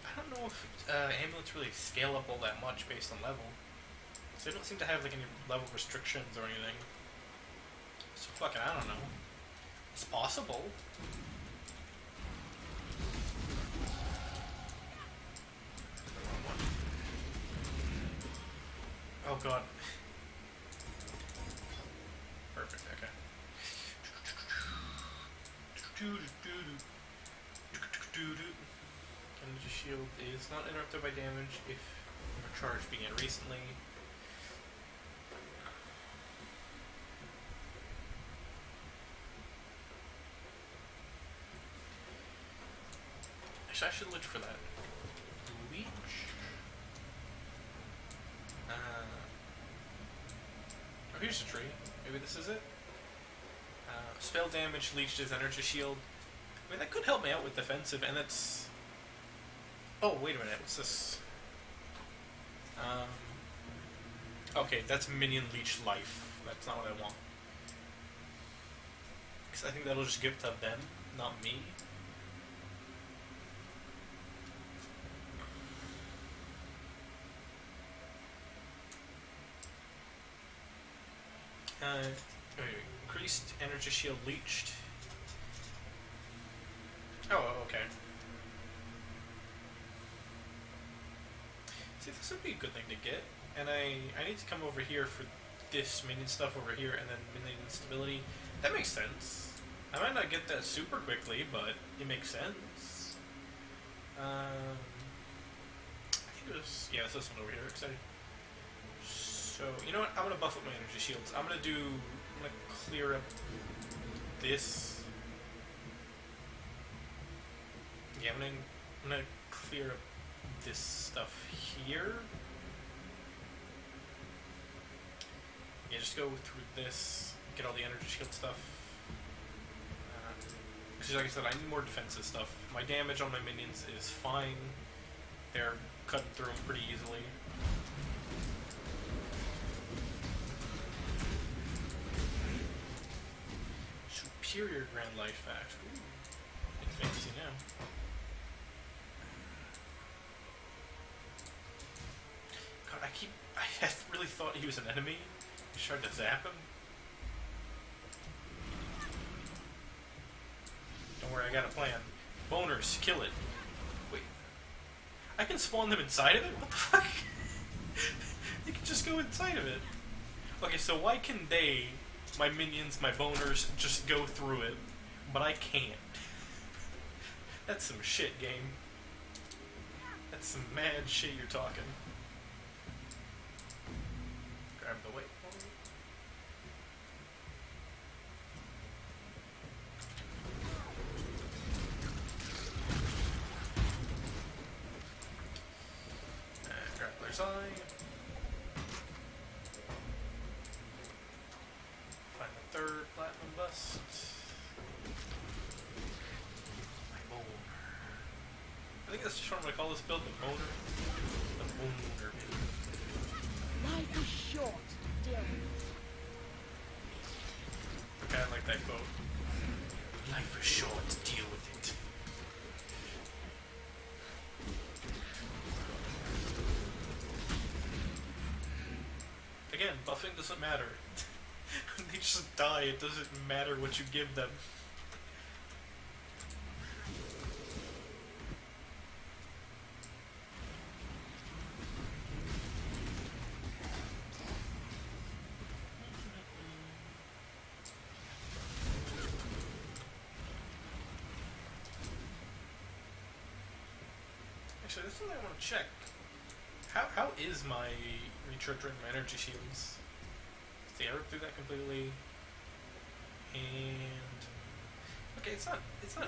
I don't know if amulets really scale up all that much based on level. So they don't seem to have like any level restrictions or anything. So fucking, I don't know. It's possible. Oh god. Perfect, okay. Energy shield is not interrupted by damage if your charge began recently. Actually, I should look for that. Leech? Oh, here's a tree. Maybe this is it? Spell damage leached his energy shield. I mean, that could help me out with defensive, and that's... Oh, wait a minute, what's this? Okay, that's minion leech life. That's not what I want. Because I think that'll just give to them, not me. Increased energy shield leached. Oh, okay. See, this would be a good thing to get. And I need to come over here for this minion stuff over here, and then minion instability. That makes sense. I might not get that super quickly, but it makes sense. I think it was... Yeah, it's this one over here. Excited. So, you know what? I'm gonna buff up my energy shields. I'm gonna clear up this. Yeah, I'm gonna clear up this stuff here. Yeah, just go through this, get all the energy shield stuff. Because like I said, I need more defensive stuff. My damage on my minions is fine. They're cutting through them pretty easily. Superior Grand Life Fact. Ooh, it's fancy now. God, I really thought he was an enemy. I tried to zap him. Don't worry, I got a plan. Boners, kill it. Wait. I can spawn them inside of it? What the fuck? You can just go inside of it. Okay, so why can they... my minions, my boners, just go through it, but I can't. That's some shit, game. That's some mad shit you're talking. Grab the waypoint. Grappler's Eye. Find the third platinum bust. My boner. I think that's just what I'm gonna call this build, the boner. The boner build. Life is short. Deal with it. Okay, I like that quote. Life is short, deal with it. Again, buffing doesn't matter. die. It doesn't matter what you give them. Actually, that's something I want to check. How is my recharging my energy shields? Did they ever do that completely? And okay, it's not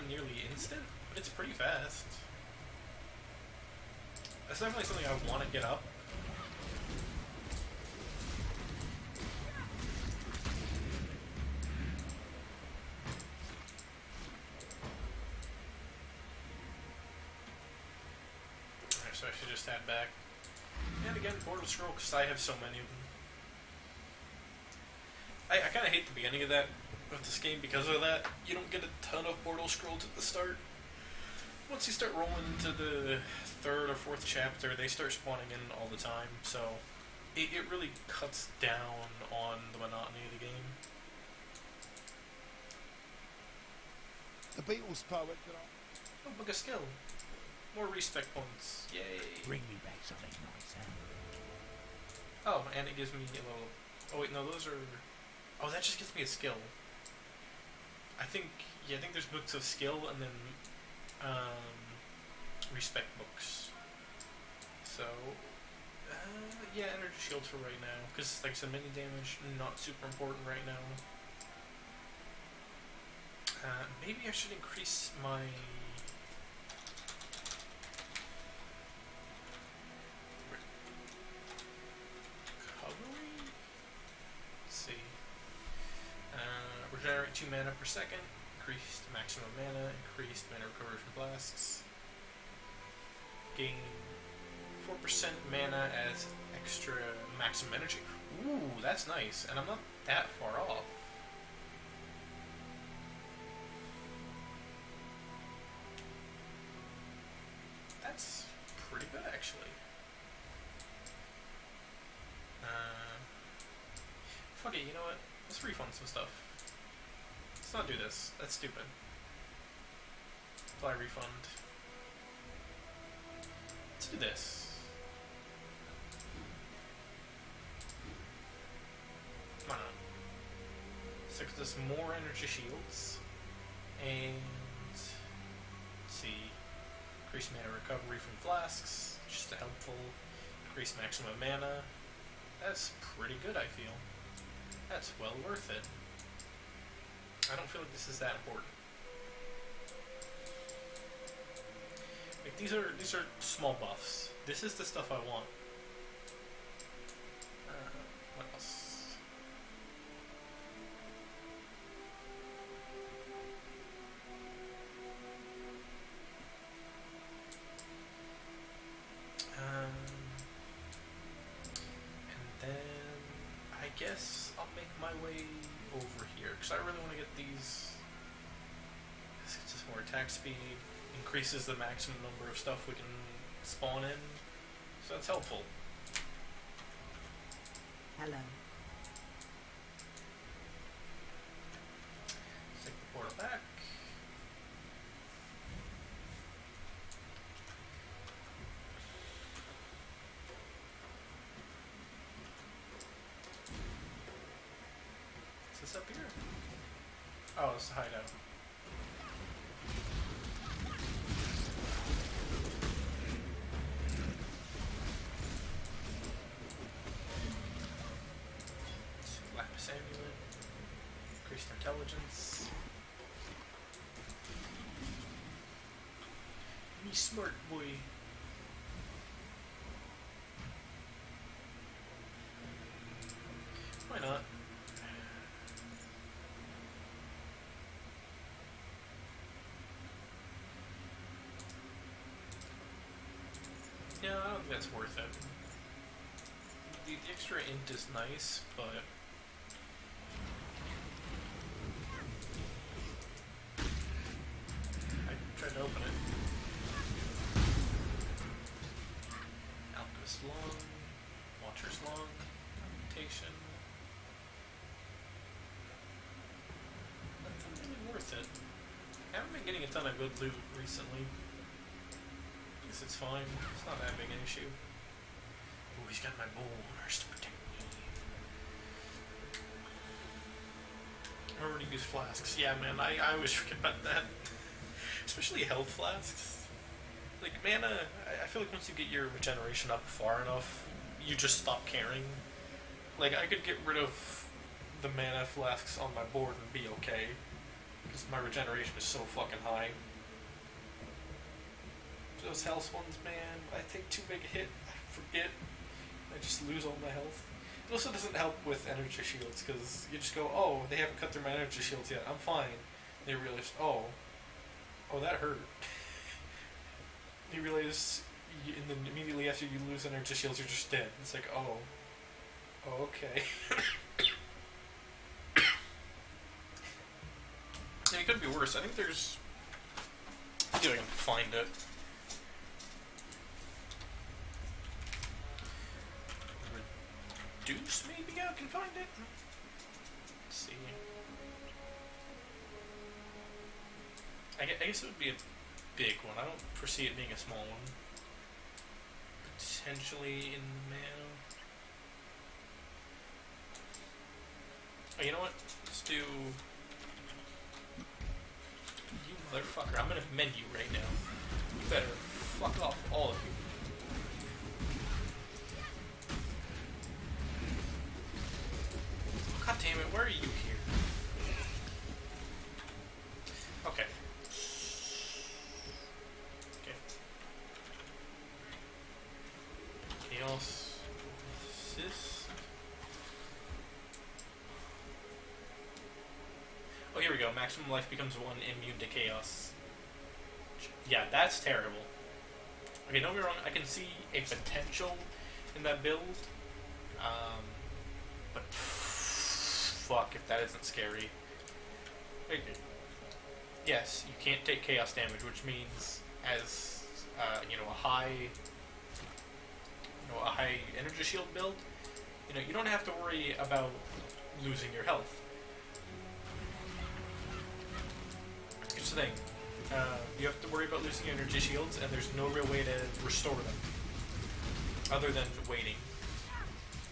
nearly instant, but it's pretty fast. That's definitely something I want to get up. Alright, so I should just add back. And again, Portal Scroll, because I have so many of them. I kind of hate the beginning of this game because of that. You don't get a ton of Portal Scrolls at the start. Once you start rolling into the 3rd or 4th chapter, they start spawning in all the time, so it really cuts down on the monotony of the game. The Beatles poet. Oh, book of skill. More respect points. Yay. Bring me back something nice, huh? Oh, and it gives me a little... Oh wait, no, those are... Oh, that just gives me a skill. I think there's books of skill and then respect books. So, yeah, energy shields for right now, because like some mini damage, not super important right now. Maybe I should increase my... recovery? Let's see. Regenerate 2 mana per second, increased maximum mana, increased mana recovery from blasts, gain 4% mana as extra maximum energy. Ooh, that's nice, and I'm not that far off. That's pretty good, actually. Fuck it, you know what? Let's refund some stuff. Let's not do this. That's stupid. Apply refund. Let's do this. Why not? So it gives us more energy shields. And... let's see. Increase mana recovery from flasks. Just a helpful. Increase maximum mana. That's pretty good, I feel. That's well worth it. I don't feel like this is that important. Like these are small buffs. This is the stuff I want. What else? And then I guess I'll make my way over here because I really want to get these. This gets us more attack speed, increases the maximum number of stuff we can spawn in, so that's helpful. Hello. Let's take the portal back. Is this up here? Oh, it's the hideout. Lapis amulet. Increased intelligence. Me smart boy. Why not? Yeah, I don't think that's worth it. The extra int is nice, but I tried to open it. Alchemist Lung, Watcher's Lung, Mutation. I haven't been getting a ton of good loot recently. Guess it's fine. It's not that big an issue. Oh, he's got my boulders to protect me. Remember to use flasks. Yeah, man, I always forget about that. Especially health flasks. Like, mana, I feel like once you get your regeneration up far enough, you just stop caring. Like, I could get rid of the mana flasks on my board and be okay. Because my regeneration is so fucking high. Those health ones, man, I take too big a hit, I forget, I just lose all my health. It also doesn't help with energy shields, because you just go, oh, they haven't cut through my energy shields yet, I'm fine. And you realize, oh, that hurt. You realize, and then immediately after you lose energy shields, you're just dead. It's like, oh, okay. And it could be worse. I think there's... See if I can find it. Reduce, maybe I can find it? Let's see. I guess it would be a big one. I don't foresee it being a small one. Potentially in mana. Oh, you know what? Let's do... You motherfucker, I'm gonna mend you right now. You better fuck off, all of you. God damn it, where are you here? Okay. Okay. Chaos assist. Oh, here we go. Maximum life becomes 1, immune to chaos. Yeah, that's terrible. Okay, don't get me wrong, I can see a potential in that build. But fuck if that isn't scary. Wait, yes, you can't take chaos damage, which means as a high energy shield build, you don't have to worry about losing your health. Here's the thing. You have to worry about losing your energy shields, and there's no real way to restore them other than waiting.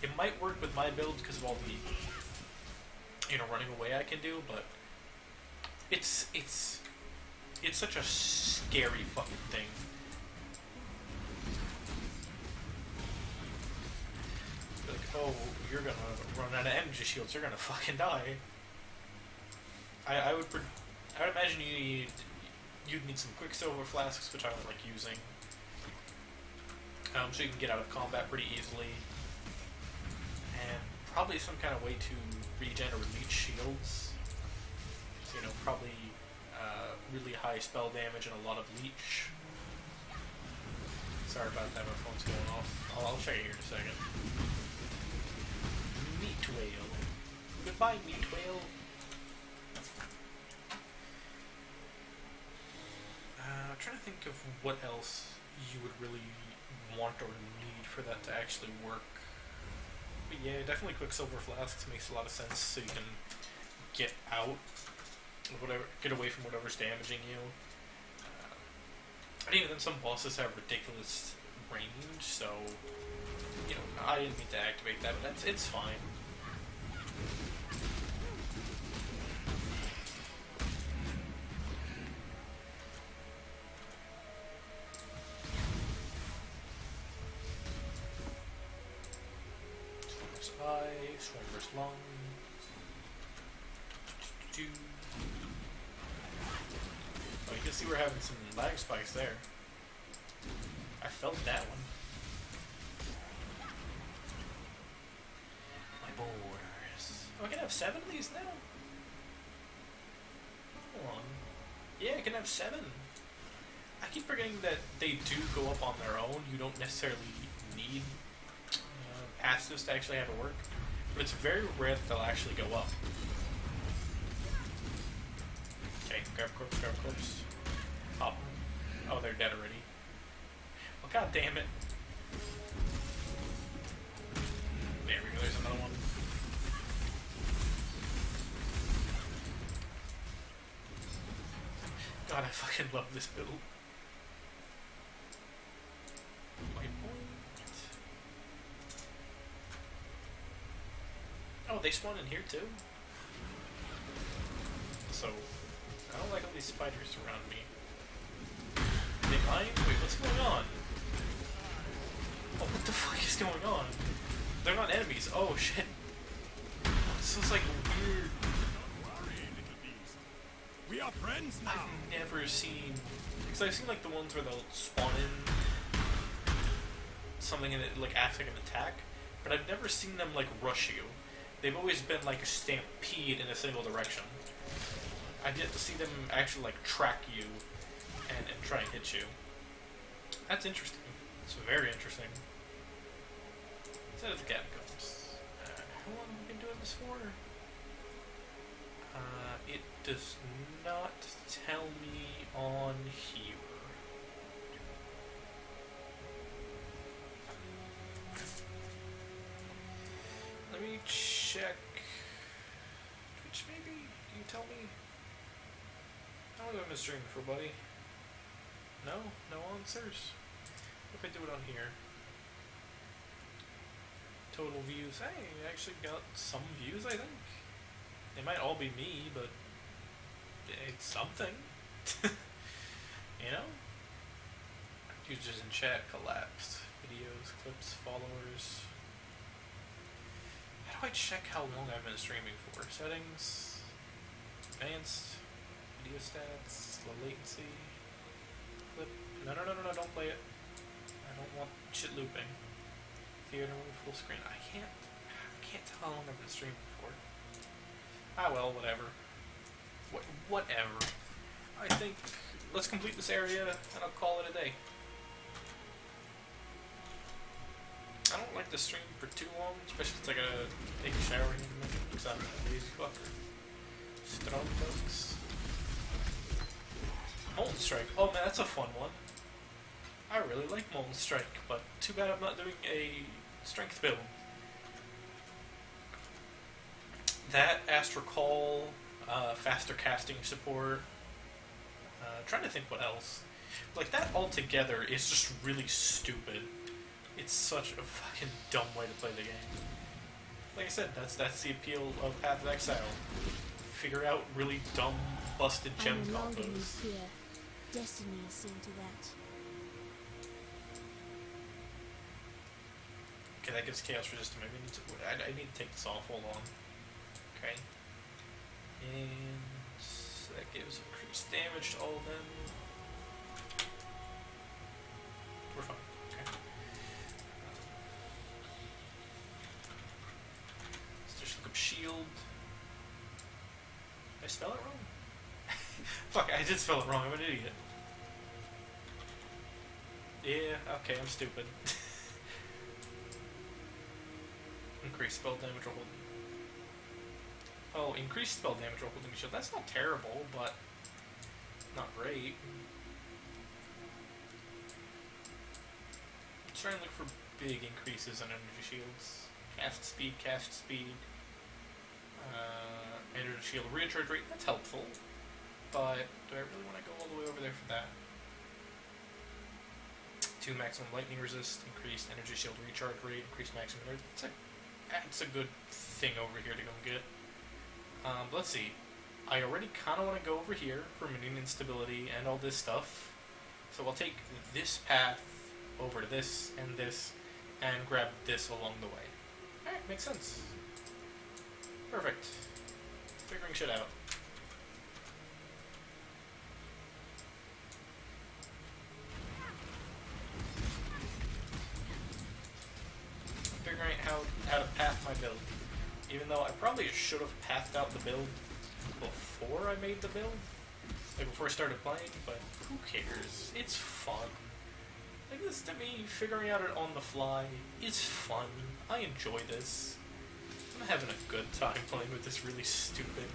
It might work with my build because of all the running away I can do, but it's such a scary fucking thing. Like, oh, you're gonna run out of energy shields, you're gonna fucking die. I would imagine you'd need some Quicksilver flasks, which I don't like using. So you can get out of combat pretty easily. And probably some kind of way to regen or leech shields. So, probably really high spell damage and a lot of leech. Sorry about that, my phone's going off. I'll check it here in a second. Meat whale. Goodbye, meat whale. I'm trying to think of what else you would really want or need for that to actually work. But yeah, definitely Quicksilver flasks makes a lot of sense, so you can get out of whatever, get away from whatever's damaging you. And even then, some bosses have ridiculous range, so I didn't mean to activate that, but it's fine. Eye, Swarmer's Lung. Oh, you can see we're having some lag spikes there. I felt that one. My borders. Oh, I can have 7 of these now? Hold on. Yeah, I can have 7. I keep forgetting that they do go up on their own. You don't necessarily need passives to actually have it work, but it's very rare that they'll actually go up. Okay, grab corpse, grab corpse. Pop. Oh, they're dead already. Well, god damn it. There we go, there's another one. God, I fucking love this build. Waypoint. Oh, they spawn in here too? So, I don't like all these spiders around me. They mine? Wait, what's going on? Oh, what the fuck is going on? They're not enemies. Oh, shit. This is like weird. We are friends now. I've never seen... Because I've seen like the ones where they'll spawn in something and it like acts like an attack, but I've never seen them like rush you. They've always been like a stampede in a single direction. I've yet to see them actually like track you and try and hit you. That's interesting. It's very interesting. Instead of the catacombs. How long have we been doing this for? It does not tell me on here. Let me check. Twitch, maybe? Can you tell me? How long have I been streaming for, buddy? No? No answers? What if I do it on here? Total views. Hey, I actually got some views, I think. They might all be me, but it's something. You know? Users in chat collapsed. Videos, clips, followers. How do I check how long I've been streaming for? Settings, advanced, video stats, low latency, clip. No, don't play it. I don't want shit looping. Theater mode, full screen. I can't tell how long I've been streaming for. Ah well, whatever. Whatever. I think let's complete this area and I'll call it a day. I don't like to stream for too long, especially if I gotta take a shower in the morning because I'm a lazy fucker. Strong bugs. Molten Strike. Oh man, that's a fun one. I really like Molten Strike, but too bad I'm not doing a strength build. That, Astral Call, faster casting support. Trying to think what else. Like, that altogether is just really stupid. It's such a fucking dumb way to play the game. Like I said, that's the appeal of Path of Exile. Figure out really dumb, busted gem I'm no longer in combos. fear. Destiny is seen to that. Okay, that gives chaos resistance. Maybe I need to take this off. Hold on. Okay. And that gives increased damage to all of them. We're fine. Okay. Let's just look up shield. Did I spell it wrong? Fuck, I did spell it wrong. I'm an idiot. Yeah, okay, I'm stupid. Increased spell damage or holding. Oh, increased spell damage or holding shield. That's not terrible, but not great. I'm trying to look for big increases in energy shields. Cast speed, energy shield recharge rate. That's helpful, but do I really want to go all the way over there for that? 2 maximum lightning resist, increased energy shield recharge rate, increased maximum energy. That's a good thing over here to go get. But let's see. I already kind of want to go over here for minion instability and all this stuff. So I'll take this path over to this, and grab this along the way. Alright, makes sense. Perfect. Figuring shit out. Figuring out how to path my build. Even though I probably should have pathed out the build before I made the build. Like before I started playing, but who cares? It's fun. Like this to me, figuring out it on the fly is fun. I enjoy this. I'm having a good time playing with this really stupid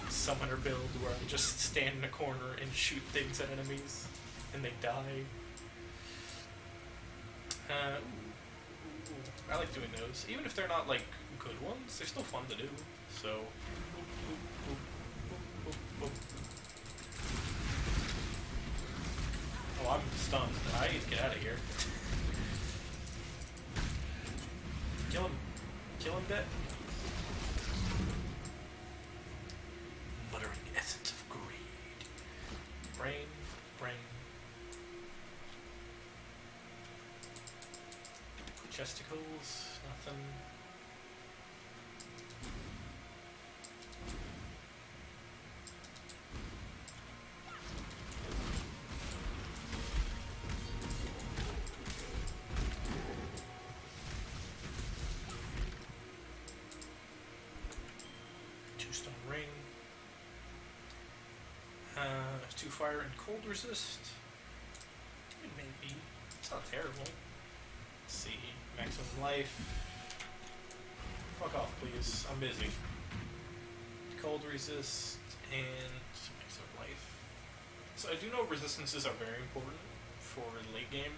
summoner build where I just stand in a corner and shoot things at enemies and they die. I like doing those. Even if they're not like good ones, they're still fun to do. So brain. Chesticles, nothing. Two-stone ring. 2 fire and cold resist. Maybe. It's not terrible. Let's see. Maximum life. Fuck off, please. I'm busy. Cold resist and maximum life. So I do know resistances are very important for late game.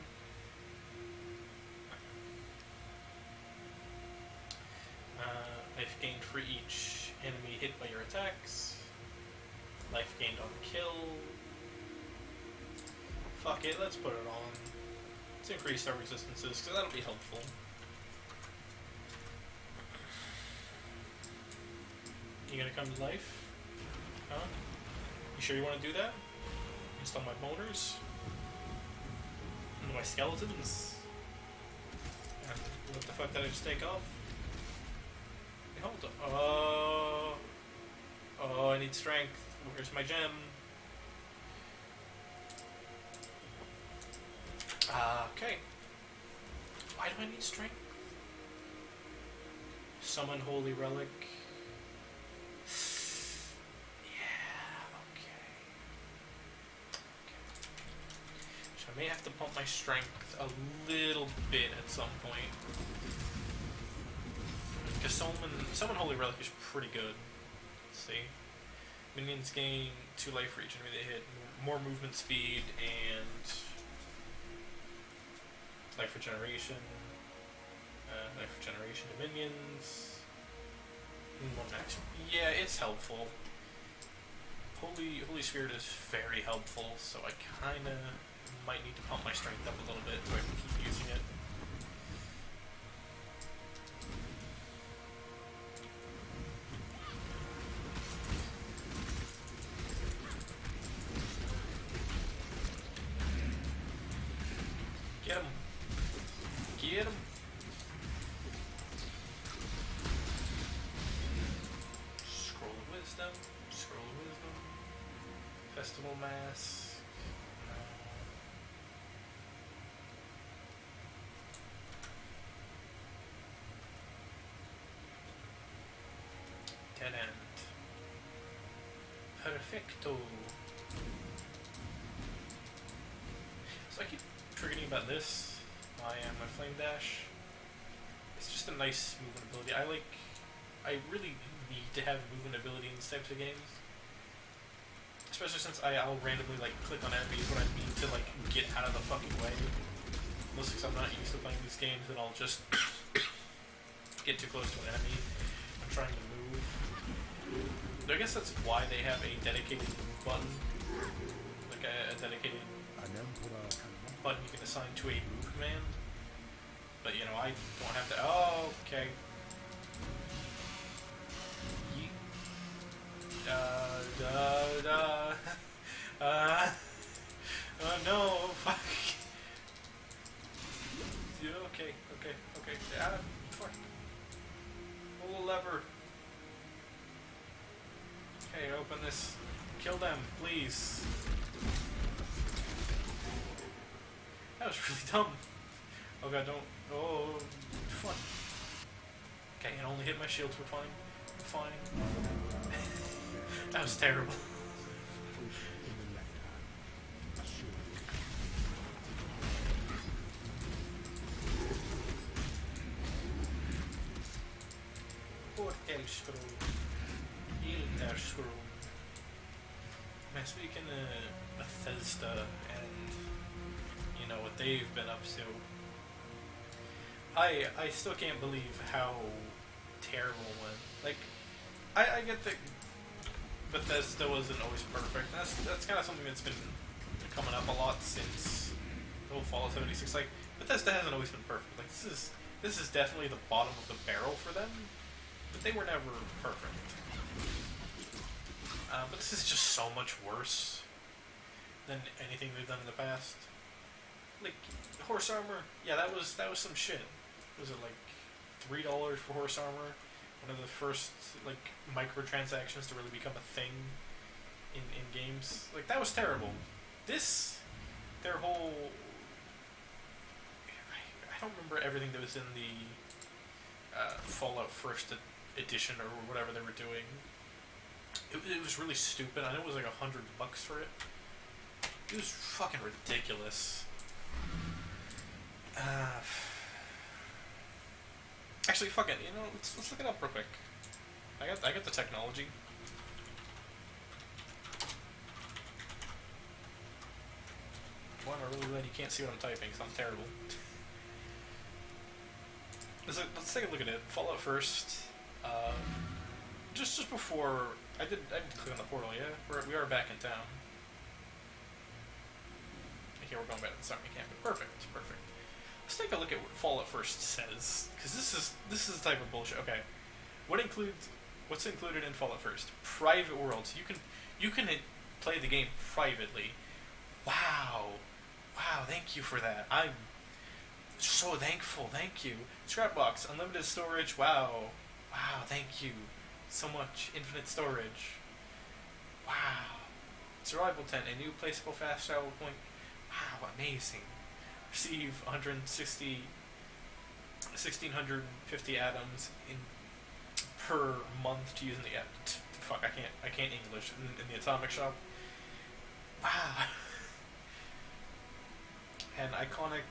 Life gained for each enemy hit by your attacks. Life gained on kill. Fuck it, let's put it on. Let's increase our resistances, because that'll be helpful. You gonna come to life? Huh? You sure you want to do that? Install my boners? And my skeletons? And what the fuck did I just take off? Hey, hold on. Oh, I need strength. Where's my gem? Okay. Why do I need strength? Summon Holy Relic. Yeah, okay. So I may have to pump my strength a little bit at some point. Because Summon Holy Relic is pretty good. Let's see. Minions gain 2 life for each enemy they hit, more movement speed, and life regeneration. Life regeneration to minions. And 1 max. Yeah, it's helpful. Holy Spirit is very helpful, so I kinda might need to pump my strength up a little bit so I can keep using it. Get him. Get him. Scroll of Wisdom. Scroll of Wisdom. Festival Mask. Dead End. Perfecto. So I keep forgetting about this. My Flame Dash. It's just a nice movement ability. I really need to have movement ability in these types of games. Especially since I'll randomly click on enemies when I need to get out of the fucking way. Mostly because I'm not used to playing these games and I'll just get too close to an enemy. I'm trying to move. I guess that's why they have a dedicated move button. Like a dedicated button you can assign to a move command. But you know, I don't have to. Oh, okay. Oh no, fuck. Yeah, okay. Fuck. Pull the lever. Okay, open this. Kill them, please. That was really dumb. Oh god, don't. Oh, fuck. Okay, it only hit my shields. We're fine. That was terrible. Portal scroll. Elder scroll. Man, speaking of Bethesda and you know what they've been up to, I still can't believe how terrible it went. I get that Bethesda wasn't always perfect. That's kind of something that's been coming up a lot since the whole Fallout 76. Bethesda hasn't always been perfect. This is definitely the bottom of the barrel for them, but they were never perfect. But this is just so much worse. than anything they've done in the past. Like horse armor, yeah, that was some shit. Was it like $3 for horse armor? One of the first like microtransactions to really become a thing in games. Like that was terrible. This, their whole, I don't remember everything that was in the Fallout First Edition or whatever they were doing. It was really stupid. I know it was like $100 for it. It was fucking ridiculous. Actually, fuck it. You know, let's look it up real quick. I got the technology. One, I'm really glad you can't see what I'm typing, because I'm terrible. Let's take a look at it. Fallout First. Just before I did click on the portal. Yeah, we are back in town. Okay, we're going back to the summer camp. Perfect. Let's take a look at what Fallout First says, because this is the type of bullshit. Okay, what's included in Fallout First? Private worlds. You can play the game privately. Wow, thank you for that. I'm so thankful. Thank you. Scrapbox, unlimited storage. Wow, thank you so much. Infinite storage. Wow. Survival tent, a new placeable fast travel point. Wow, amazing. Receive 1,650 atoms per month to use in the fuck, I can't English in the atomic shop. Wow. An iconic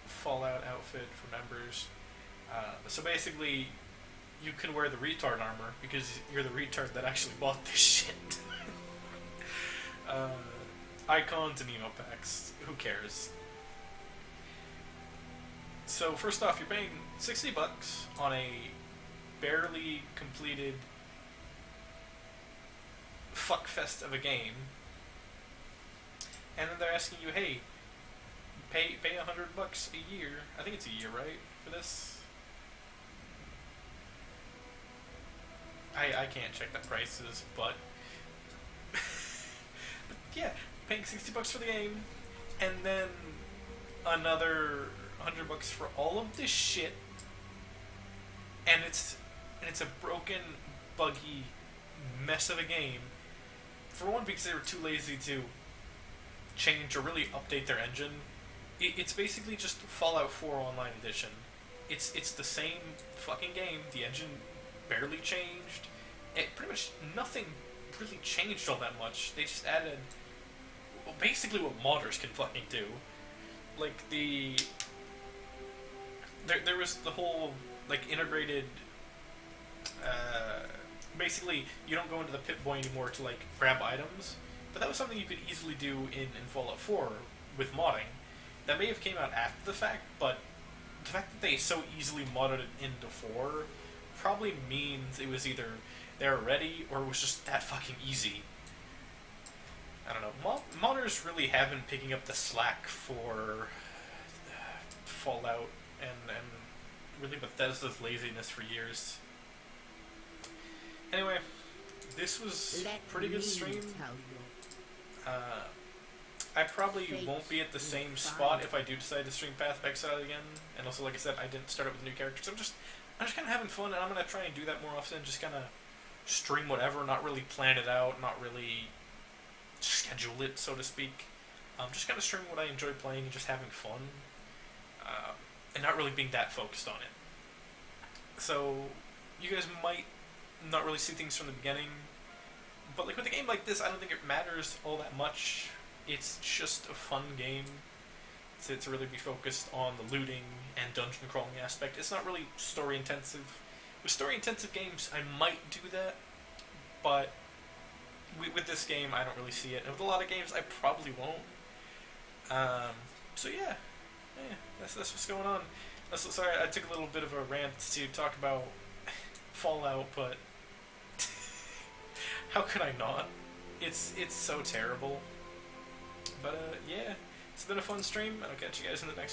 Fallout outfit for members. So basically, you can wear the retard armor because you're the retard that actually bought this shit. Icons and emo packs. Who cares? So first off, you're paying $60 on a barely completed fuckfest of a game, and then they're asking you, hey, pay $100 a year. I think it's a year, right, for this? I can't check the prices, but yeah, paying $60 for the game, and then another $100 for all of this shit, and it's a broken, buggy mess of a game. For one, because they were too lazy to change or really update their engine. It's basically just Fallout 4 Online Edition. It's the same fucking game. The engine barely changed. Pretty much nothing really changed all that much. They just added basically what modders can fucking do. Like there was the whole like integrated. Basically, you don't go into the Pip-Boy anymore to like grab items, but that was something you could easily do in Fallout 4 with modding. That may have came out after the fact, but the fact that they so easily modded it into 4 probably means it was either they were ready or it was just that fucking easy. I don't know. Modders really have been picking up the slack for Fallout and really Bethesda's laziness for years. Anyway, this was a pretty good stream. I probably won't be at the same spot if I do decide to stream Path of Exile again. And also, like I said, I didn't start it with a new character, so I'm just kind of having fun, and I'm gonna try and do that more often. Just kind of stream whatever, not really plan it out, not really schedule it, so to speak. Just kind of streaming what I enjoy playing and just having fun, and not really being that focused on it. So you guys might not really see things from the beginning, but like with a game like this, I don't think it matters all that much. It's just a fun game to really be focused on the looting and dungeon crawling aspect. It's not really story intensive. With story intensive games, I might do that, but with this game, I don't really see it. And with a lot of games, I probably won't. So yeah, that's what's going on. Sorry, I took a little bit of a rant to talk about Fallout, but how could I not? It's so terrible. But yeah, it's been a fun stream, and I'll catch you guys in the next